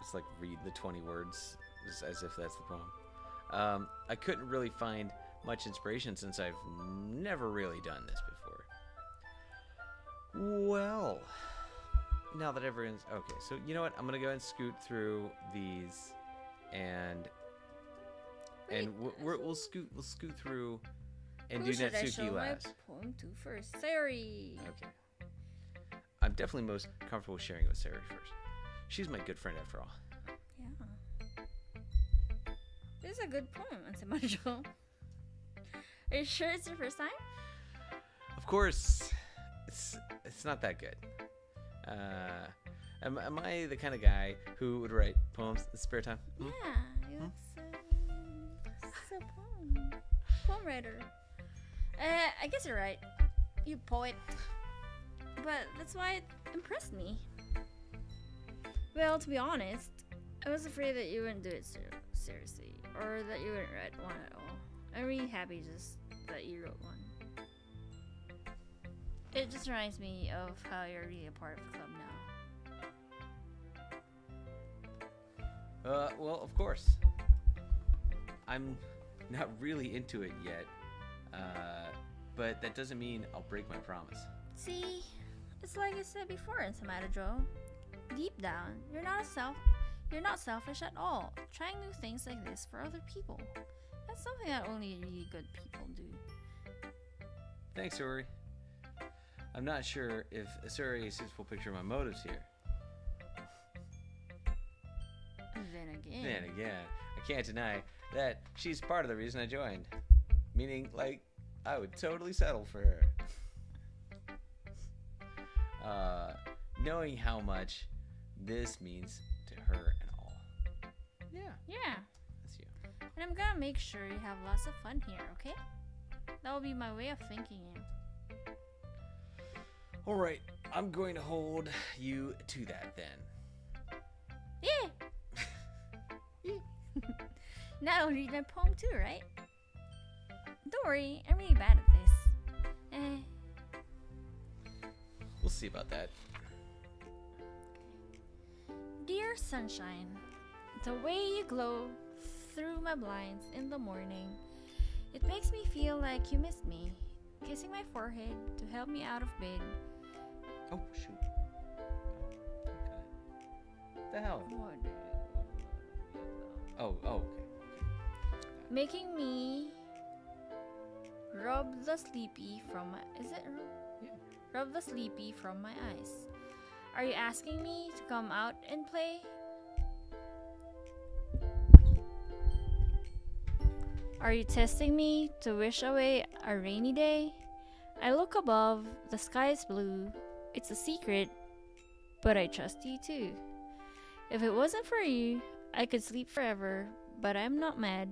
Just like read the 20 words just as if that's the poem. I couldn't really find much inspiration since I've never really done this before. Well, now that everyone's okay, so you know what? I'm gonna go ahead and scoot through these, and we'll scoot through and do should I Natsuki show last. my poem to first? Sayori. Okay. I'm definitely most comfortable sharing it with Sayori first. She's my good friend after all. Yeah. This is a good poem, Ansemajo. Are you sure it's your first time? Of course, it's not that good. Am I the kind of guy who would write poems in spare time? Yeah, you're a poem writer. I guess you're right. You poet. But that's why it impressed me. Well, to be honest, I was afraid that you wouldn't do it seriously, or that you wouldn't write one at all. I'm really happy just that you wrote one. It just reminds me of how you're really a part of the club now. Well, of course. I'm not really into it yet, but that doesn't mean I'll break my promise. See, it's like I said before in Samadajo. Deep down, you're not selfish at all. Trying new things like this for other people. That's something that only really good people do. Thanks, Uri. I'm not sure if Asuri is a suitable picture of my motives here. Then again, I can't deny that she's part of the reason I joined. Meaning, like, I would totally settle for her. Knowing how much this means to her and all. Yeah. That's you. And I'm gonna make sure you have lots of fun here, okay? That will be my way of thanking you. Alright, I'm going to hold you to that then. Yeah! Now I'll read my poem too, right? Don't worry, I'm really bad at this. We'll see about that. Dear sunshine, the way you glow through my blinds in the morning, it makes me feel like you missed me. Kissing my forehead to help me out of bed. Oh, shoot. Okay. What the hell? Oh, okay. Making me rub the sleepy from my... Is it rub? Yeah. Rub the sleepy from my eyes. Are you asking me to come out and play? Are you testing me to wish away a rainy day? I look above, the sky is blue. It's a secret, but I trust you too. If it wasn't for you, I could sleep forever, but I'm not mad.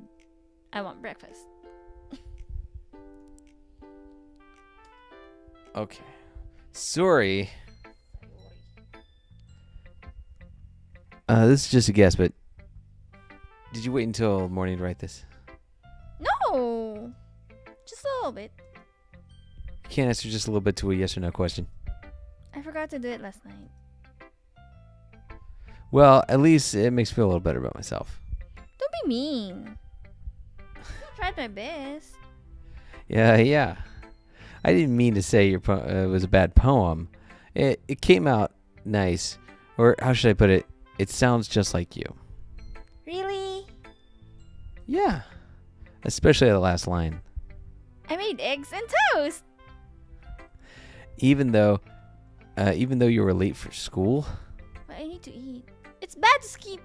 I want breakfast. Okay. Sorry. This is just a guess, but did you wait until morning to write this? No! Just a little bit. Can't answer just a little bit to a yes or no question. I forgot to do it last night. Well, at least it makes me feel a little better about myself. Don't be mean. I tried my best. Yeah. I didn't mean to say your it was a bad poem. It came out nice. Or how should I put it? It sounds just like you. Really? Yeah. Especially the last line. I made eggs and toast. Even though you were late for school. But I need to eat. It's bad to skip.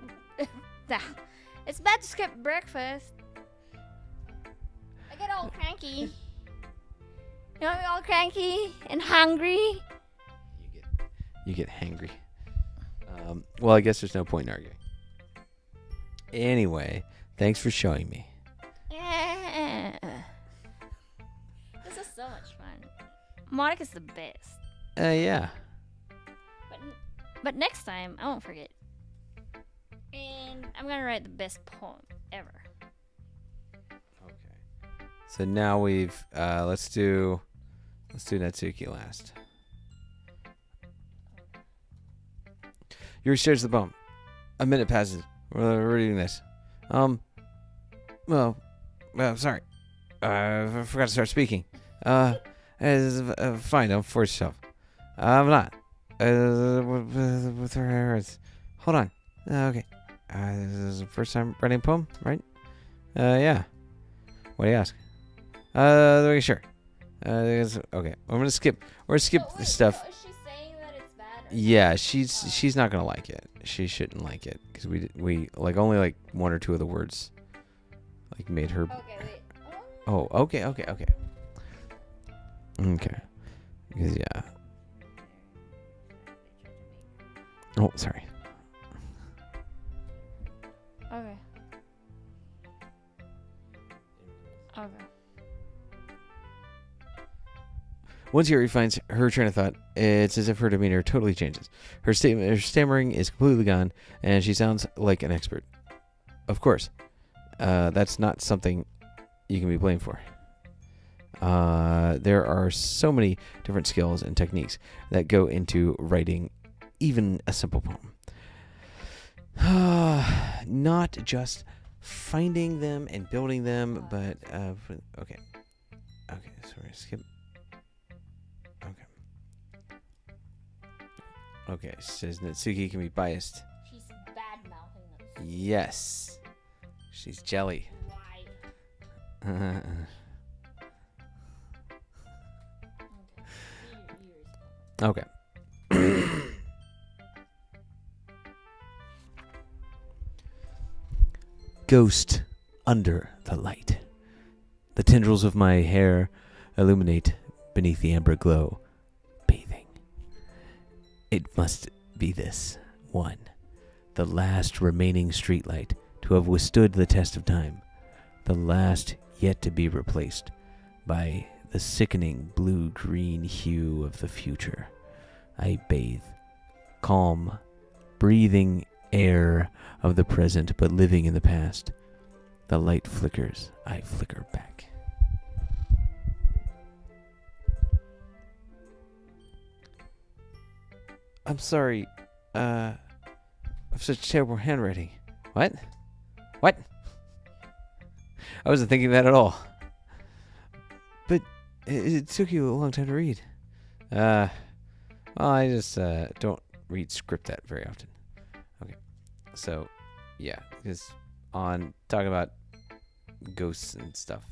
It's bad to skip breakfast. I get all cranky. You want me all cranky and hungry? You get hangry. Well, I guess there's no point in arguing. Anyway, thanks for showing me. This is so much fun. Monica's the best. Yeah. But But next time, I won't forget. And I'm gonna write the best poem ever. Okay. So now we've let's do Natsuki last. Yuri shares the poem. A minute passes. We're reading this. Well, sorry. I forgot to start speaking. Fine, don't force yourself. I'm not. With her words. Hold on. Okay. This is the first time writing a poem, right? Yeah. What do you ask? Sure. Okay. I'm gonna skip. We're gonna skip this stuff. So is she saying that it's bad? Yeah, she's not gonna like it. She shouldn't like it because we like only like one or two of the words like made her. Okay, wait. Oh, okay. Because yeah. Oh, sorry. Okay. Once Yuri finds her train of thought, it's as if her demeanor totally changes. Her stammering is completely gone, and she sounds like an expert. Of course, that's not something you can be blamed for. There are so many different skills and techniques that go into writing even a simple poem. Not just finding them and building them, but okay, so we're gonna skip. Okay, says Natsuki can be biased. She's bad mouthing. Yes, she's jelly. Why? Okay. Ghost under the light. The tendrils of my hair illuminate beneath the amber glow, bathing. It must be this one, the last remaining streetlight to have withstood the test of time, the last yet to be replaced by the sickening blue-green hue of the future. I bathe, calm, breathing air of the present, but living in the past. The light flickers, I flicker back. I'm sorry, I've such terrible handwriting. What? I wasn't thinking that at all. But it took you a long time to read. Well, I just don't read script that very often. Okay. So, yeah, because on talking about ghosts and stuff,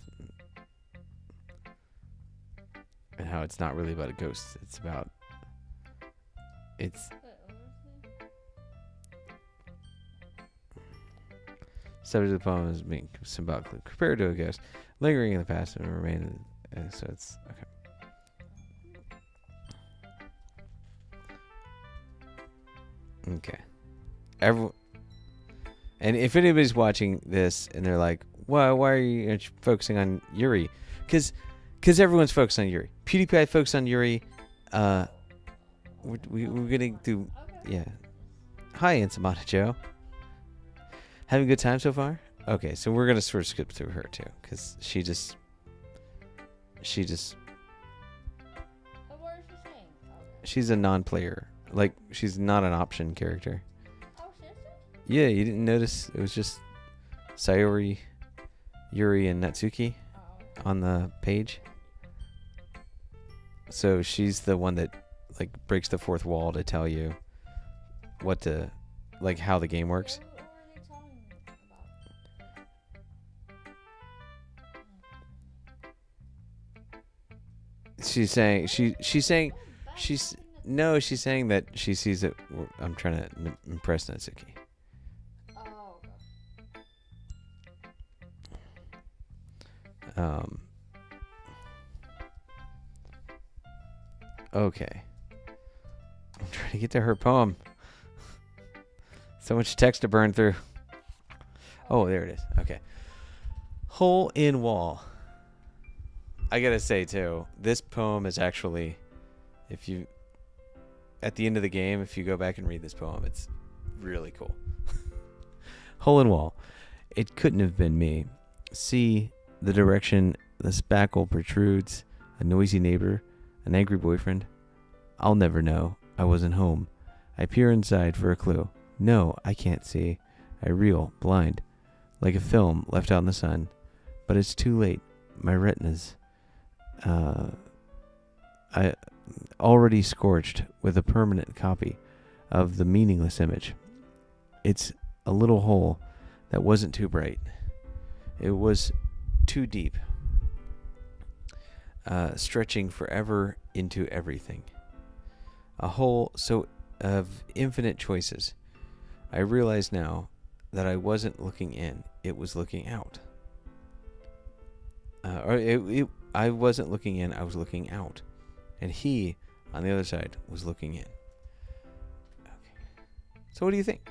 and how it's not really about a ghost. It's subject of the poem is being symbolically compared to a ghost, lingering in the past and remaining. So it's okay. Okay. And if anybody's watching this and they're like, why are you focusing on Yuri? Because everyone's focused on Yuri. PewDiePie focused on Yuri. We're gonna do, yeah. Hi, Insamata Joe. Having a good time so far? Okay, so we're gonna sort of skip through her too, because she just. What is she saying? She's a non-player. Like, she's not an option character. Oh, she is? Yeah, you didn't notice? It was just Sayori, Yuri, and Natsuki on the page. So she's the one that, like, breaks the fourth wall to tell you what to, like, how the game works. What were they telling me about? She's saying she's saying that she sees that I'm trying to impress Natsuki. Oh, Okay. I'm trying to get to her poem. So much text to burn through. Oh, there it is. Okay. Hole in wall. I gotta say too, this poem is actually, if you at the end of the game, if you go back and read this poem, it's really cool. Hole in wall. It couldn't have been me. See the direction the spackle protrudes, a noisy neighbor, an angry boyfriend. I'll never know. I wasn't home. I peer inside for a clue. No, I can't see. I reel, blind, like a film left out in the sun. But it's too late. My retina's I already scorched with a permanent copy of the meaningless image. It's a little hole that wasn't too bright. It was too deep, stretching forever into everything. A hole so of infinite choices. I realize now that I wasn't looking in, it was looking out. I wasn't looking in, I was looking out. And he, on the other side, was looking in. Okay. So what do you think?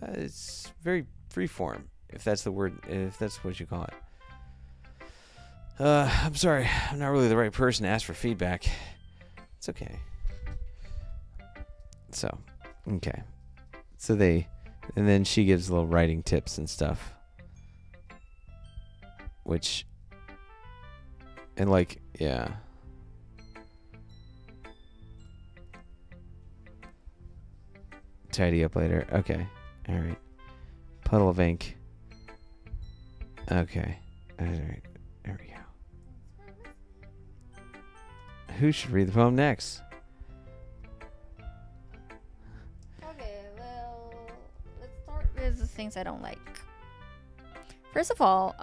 It's very freeform, if that's the word, if that's what you call it. I'm sorry, I'm not really the right person to ask for feedback. It's okay. So, okay. So and then she gives little writing tips and stuff. Which, and like, yeah. Tidy up later. Okay. All right. Puddle of ink. Okay. All right. There we go. Who should read the poem next? Okay, well, let's start with the things I don't like. First of all,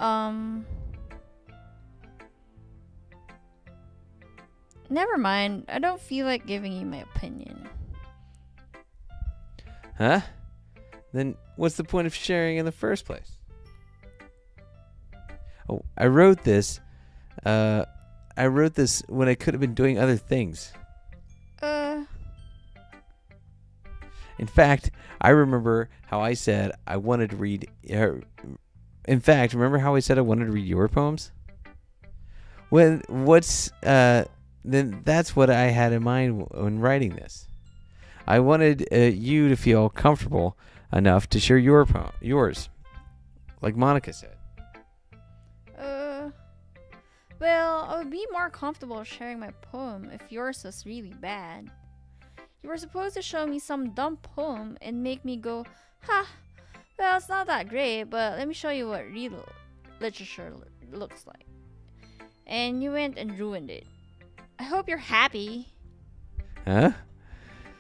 never mind. I don't feel like giving you my opinion. Huh? Then what's the point of sharing in the first place? Oh, I wrote this when I could have been doing other things. In fact, I remember how I said I wanted to read. Remember how I said I wanted to read your poems? Then that's what I had in mind when writing this. I wanted you to feel comfortable enough to share yours, like Monica said. Well, I would be more comfortable sharing my poem if yours was really bad. You were supposed to show me some dumb poem and make me go, ha, well, it's not that great, but let me show you what real literature looks like. And you went and ruined it. I hope you're happy. Huh?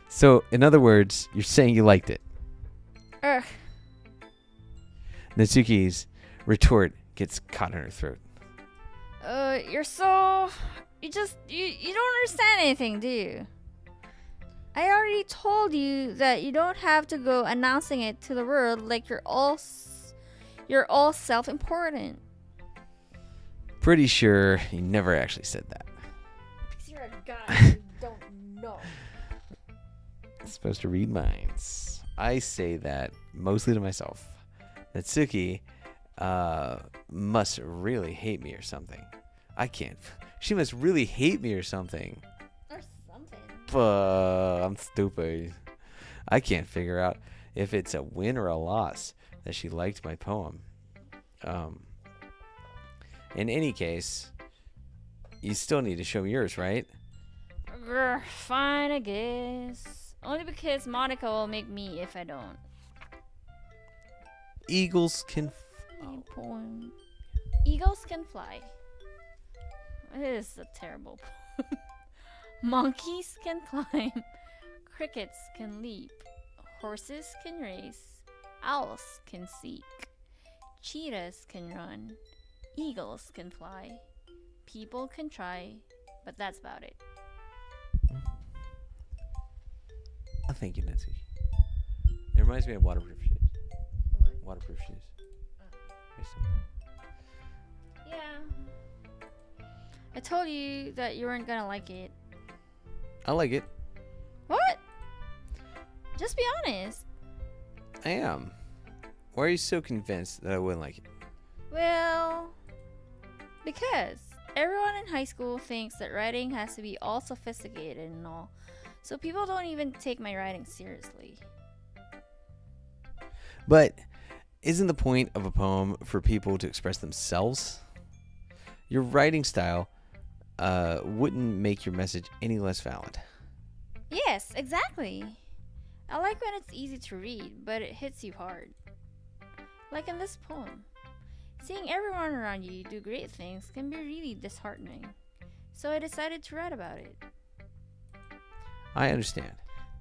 So, in other words, you're saying you liked it. Ugh. Natsuki's retort gets caught in her throat. You don't understand anything, do you? I already told you that you don't have to go announcing it to the world like you're all self-important. Pretty sure you never actually said that. Because you're a guy you don't know. It's supposed to read minds. I say that mostly to myself. Natsuki must really hate me or something. I can't. She must really hate me or something. Or something. I'm stupid. I can't figure out if it's a win or a loss that she liked my poem. In any case, you still need to show me yours, right? Fine, I guess. Only because Monica will make me if I don't. Eagles can Poem. Eagles can fly. It is a terrible poem. Monkeys can climb. Crickets can leap. Horses can race. Owls can seek. Cheetahs can run. Eagles can fly. People can try. But that's about it. Oh, thank you, Natsuki. It reminds me of waterproof shoes. What? Waterproof shoes. Very simple. Yeah. I told you that you weren't gonna like it. I like it. What? Just be honest. I am. Why are you so convinced that I wouldn't like it? Well, because everyone in high school thinks that writing has to be all sophisticated and all. So people don't even take my writing seriously. But isn't the point of a poem for people to express themselves? Your writing style wouldn't make your message any less valid. Yes, exactly. I like when it's easy to read, but it hits you hard. Like in this poem. Seeing everyone around you do great things can be really disheartening. So I decided to write about it. I understand.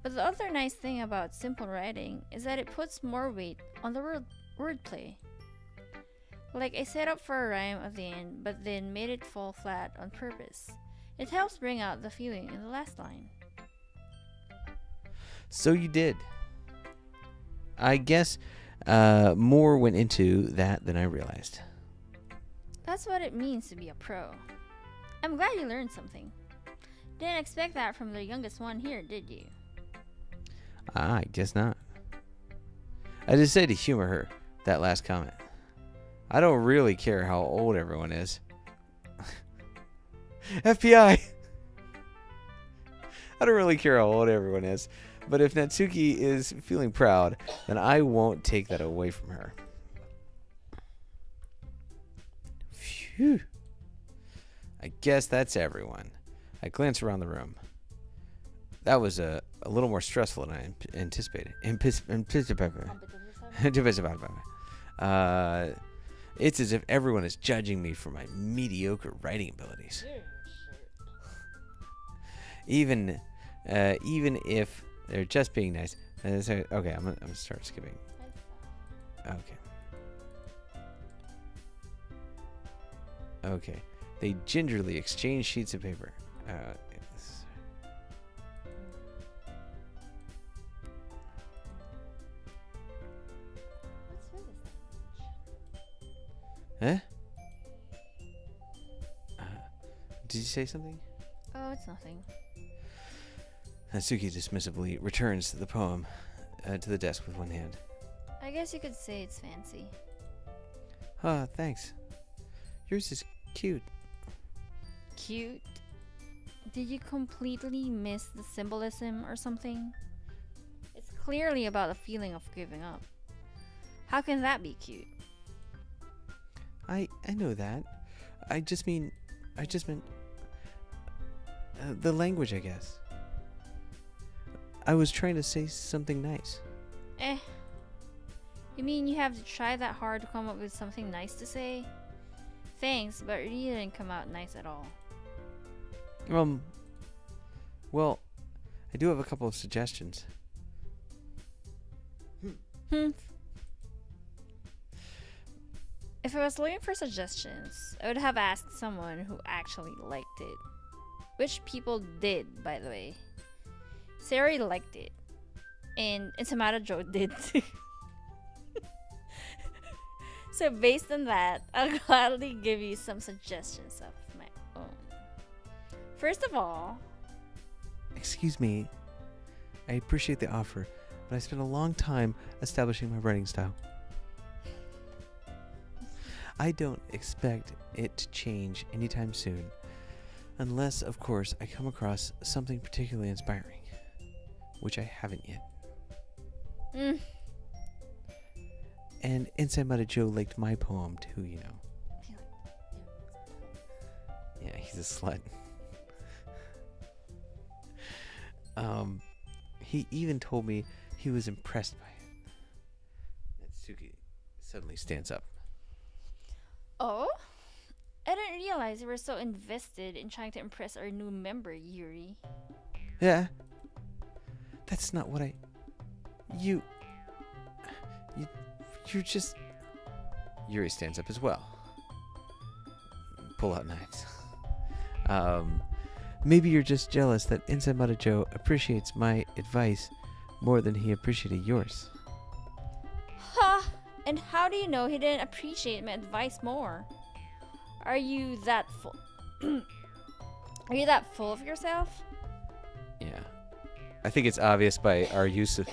But the other nice thing about simple writing is that it puts more weight on the wordplay. Like I set up for a rhyme at the end, but then made it fall flat on purpose. It helps bring out the feeling in the last line. So you did. I guess more went into that than I realized. That's what it means to be a pro. I'm glad you learned something. Didn't expect that from the youngest one here, did you? I guess not. I just said to humor her, that last comment. I don't really care how old everyone is. FBI! I don't really care how old everyone is. But if Natsuki is feeling proud, then I won't take that away from her. Phew. I guess that's everyone. I glance around the room. That was a little more stressful than I anticipated. It's as if everyone is judging me for my mediocre writing abilities. Even if they're just being nice. Okay, I'm gonna start skipping. Okay. They gingerly exchange sheets of paper. Huh? Did you say something? Oh, it's nothing. Natsuki dismissively returns the poem to the desk with one hand. I guess you could say it's fancy. Thanks. Yours is cute. Cute? Did you completely miss the symbolism or something? It's clearly about the feeling of giving up. How can that be cute? I know that. I just meant the language, I guess. I was trying to say something nice. You mean you have to try that hard to come up with something nice to say? Thanks, but it really didn't come out nice at all. Well, I do have a couple of suggestions. If I was looking for suggestions, I would have asked someone who actually liked it. Which people did, by the way. Sari liked it. And Samara Joe did too. So based on that, I'll gladly give you some suggestions of my own. First of all... Excuse me. I appreciate the offer, but I spent a long time establishing my writing style. I don't expect it to change anytime soon. Unless, of course, I come across something particularly inspiring. Which I haven't yet. And Inside Mata Joe liked my poem too, you know. Yeah, he's a slut. He even told me he was impressed by it. Natsuki suddenly stands up. Oh? I didn't realize you were so invested in trying to impress our new member, Yuri. Yeah. That's not what You're just... Yuri stands up as well. Pull out knives. Maybe you're just jealous that Inside Mata Joe appreciates my advice more than he appreciated yours. Ha! And how do you know he didn't appreciate my advice more? Are you that full? Are you that full of yourself? Yeah. I think it's obvious by our use of...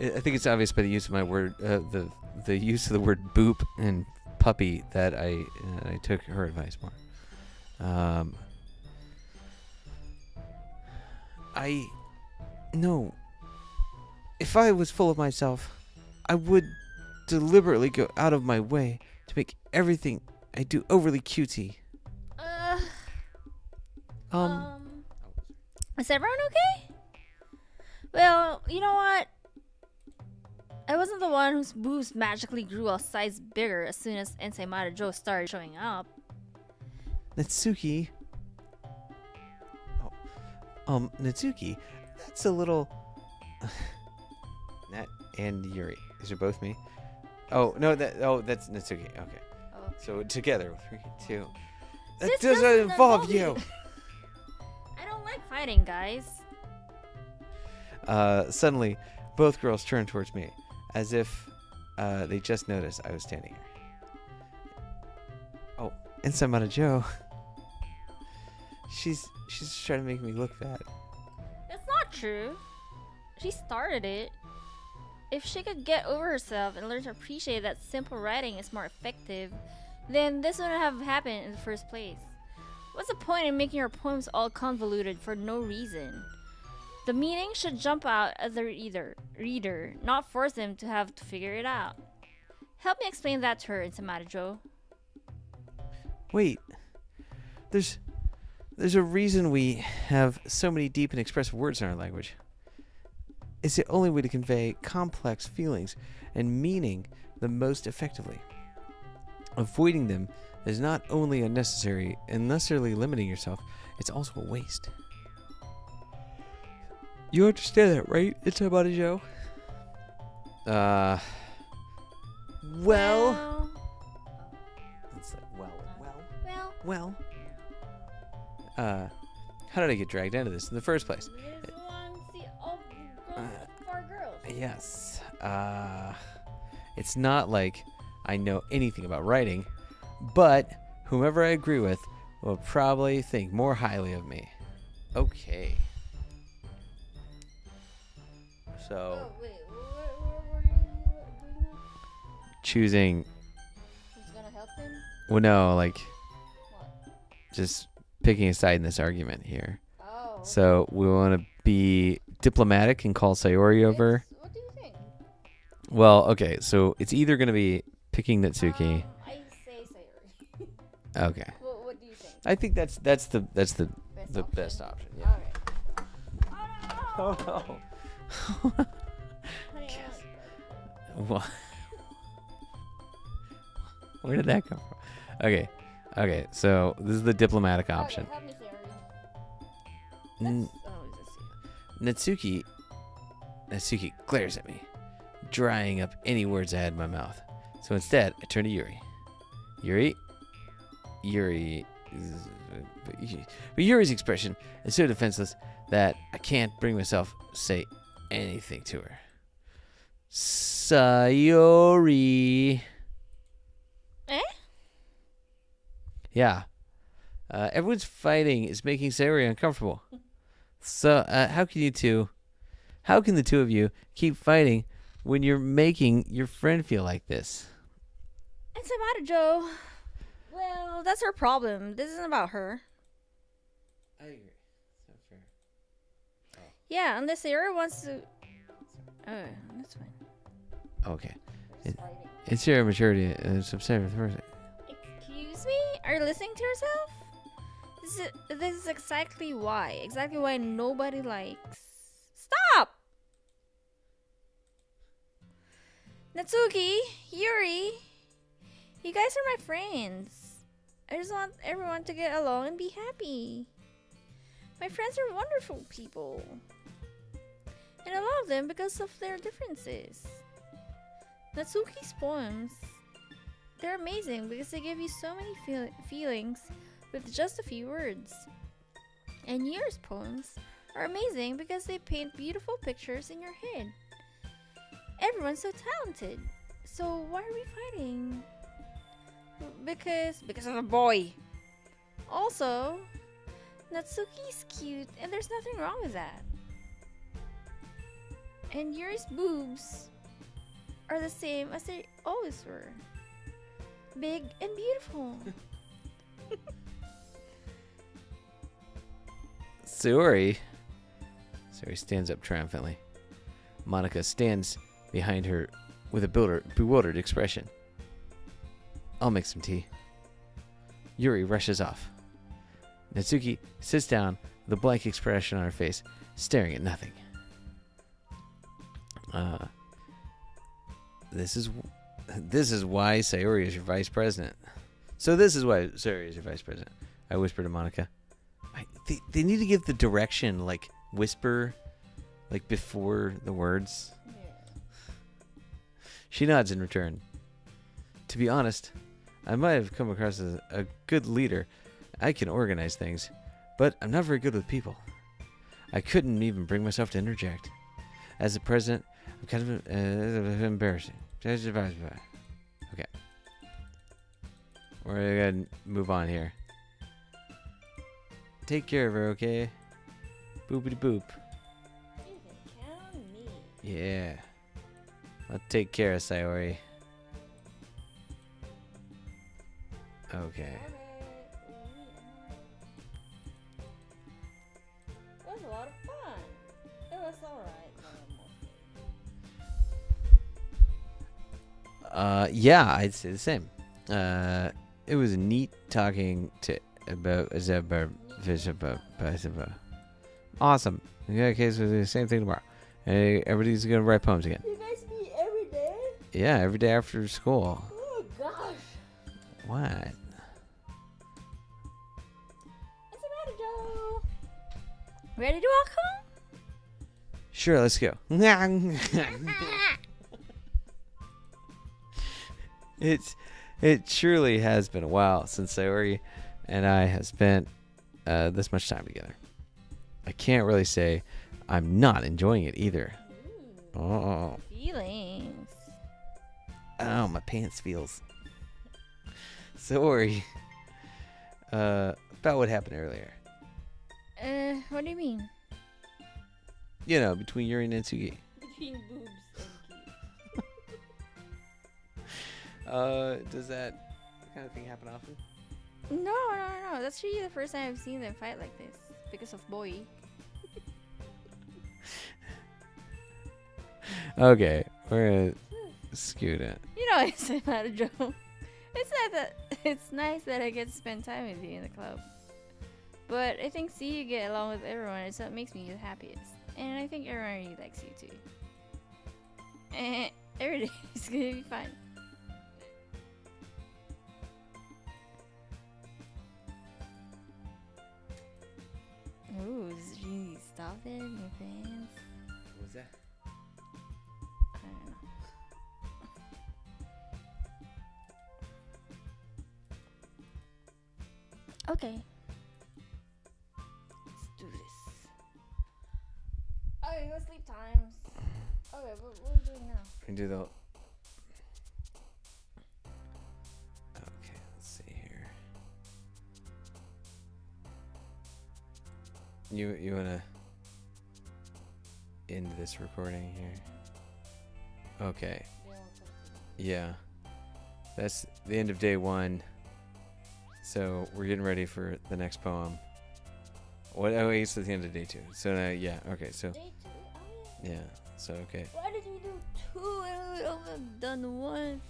I think it's obvious by the use of my word, the use of the word boop and puppy that I took her advice more. No. If I was full of myself, I would deliberately go out of my way to make everything I do overly cutie. Is everyone okay? Well, you know what? I wasn't the one whose boobs magically grew a size bigger as soon as Ensaimada Joe started showing up. Natsuki. Natsuki, that's a little... Nat and Yuri. These are both me. Oh, no, that's Natsuki. Okay. Oh. So together, 3, 2. That This doesn't involve you. I don't like fighting, guys. Suddenly, both girls turned towards me, as if they just noticed I was standing here. Oh, and Samara Joe. She's just trying to make me look bad. That's not true. She started it. If she could get over herself and learn to appreciate that simple writing is more effective, then this wouldn't have happened in the first place. What's the point in making her poems all convoluted for no reason? The meaning should jump out at the reader, not force them to have to figure it out. Help me explain that to her, Insamajo. Wait. There's a reason we have so many deep and expressive words in our language. It's the only way to convey complex feelings and meaning the most effectively. Avoiding them is not only unnecessary and necessarily limiting yourself, it's also a waste. You understand that, right? It's about a Joe. Well. It's like, well. How did I get dragged into this in the first place? Yes. It's not like I know anything about writing, but whomever I agree with will probably think more highly of me. Okay. So, choosing. Who's gonna help him? Well, no, like, What? just picking a side in this argument here. Oh. So, we want to be diplomatic and call Sayori over. What do you think? Well, okay, so it's either going to be picking Natsuki. I say Sayori. Okay. What do you think? I think that's the best option. Yeah. All right. Oh no. Honey, What? Where did that come from? Okay. So this is the diplomatic option. Okay, help me, Sayori. Natsuki glares at me, drying up any words I had in my mouth. So instead, I turn to Yuri. But Yuri's expression is so defenseless that I can't bring myself to say anything to her. Sayori. Eh? Yeah. Everyone's fighting is making Sayori uncomfortable. So, how can the two of you keep fighting when you're making your friend feel like this? It's about Joe. Well, that's her problem. This isn't about her. I agree. It's not fair. Yeah, unless Sayori wants to. Oh, that's fine. Okay. It's your maturity. It's upsetting. Excuse me? Are you listening to yourself? This is exactly why. Exactly why nobody likes. Stop! Natsuki, Yuri, you guys are my friends. I just want everyone to get along and be happy. My friends are wonderful people. And I love them because of their differences. Natsuki's poems, they're amazing because they give you so many feelings with just a few words. And Yuri's poems are amazing because they paint beautiful pictures in your head. Everyone's so talented. So why are we fighting? Because of a boy. Also, Natsuki's cute and there's nothing wrong with that. And Yuri's boobs are the same as they always were. Big and beautiful. Sayori Sayori stands up triumphantly. Monica stands behind her with a bewildered expression. I'll make some tea. Yuri rushes off. Natsuki sits down with a blank expression on her face, staring at nothing. This is why Sayori is your vice president. So this is why Sayori is your vice president. I whisper to Monica. They need to give the direction, like whisper, like before the words. Yeah. She nods in return. To be honest, I might have come across as a good leader. I can organize things, but I'm not very good with people. I couldn't even bring myself to interject. As the president, I'm kind of embarrassing. Okay. We're going to move on here. Take care of her, okay? Boopity boop. You can count on me. Yeah. I'll take care of Sayori. Okay. It was a lot of fun. It was alright. Yeah, I'd say the same. It was neat talking to about awesome. Okay, so the same thing tomorrow. Hey, everybody's gonna write poems again. You guys meet every day? Yeah, every day after school. Oh gosh. What? What's the matter, Joe? Ready to walk home? Sure, let's go. It surely has been a while since Sayori and I have spent this much time together. I can't really say I'm not enjoying it either. Ooh, Oh, feelings. my pants feels. Sorry. About what happened earlier. What do you mean? You know, between Yuri and Natsuki. Between boobs and cute. Does that kind of thing happen often? No. That's really the first time I've seen them fight like this. Because of boy. Okay, we're gonna scoot it. You know, it's not a joke. It's not that. It's nice that I get to spend time with you in the club. But I think see you get along with everyone is what makes me the happiest. And I think everyone really likes you too. Every day is gonna be fun. Ooh, is it really stop it in your pants? What was that? I don't know. Okay. Let's do this. Okay, go sleep times. Okay, what are we doing now? We can do the. Okay, let's see here. You wanna end this recording here? Okay. Yeah. That's the end of day 1. So we're getting ready for the next poem. What? Oh, it's at the end of day 2. So yeah. Okay. So Day 2? Oh, yeah. So okay. Why did we do 2 and we only have done 1?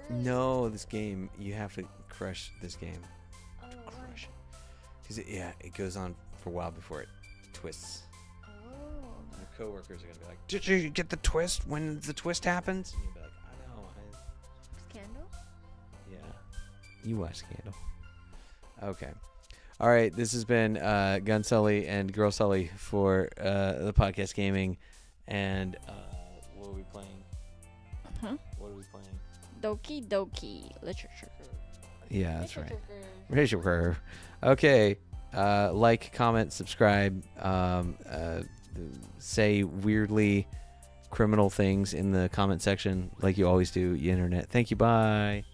No, this game, you have to crush this game. Oh, Crush it. Because it goes on for a while before it twists. Oh. Your coworkers are gonna be like, "Did you get the twist when the twist happens?" And you'll be like, "I know." Scandal? Yeah. You watch Scandal. Okay. All right. This has been Gun Sully and Girl Sully for the podcast gaming, and what are we playing? Huh? What are we playing? Doki Doki Literature Club. Yeah, that's right. Literature Club. Racial curve. Okay. Like, comment, subscribe. Say weirdly criminal things in the comment section like you always do, you internet. Thank you. Bye.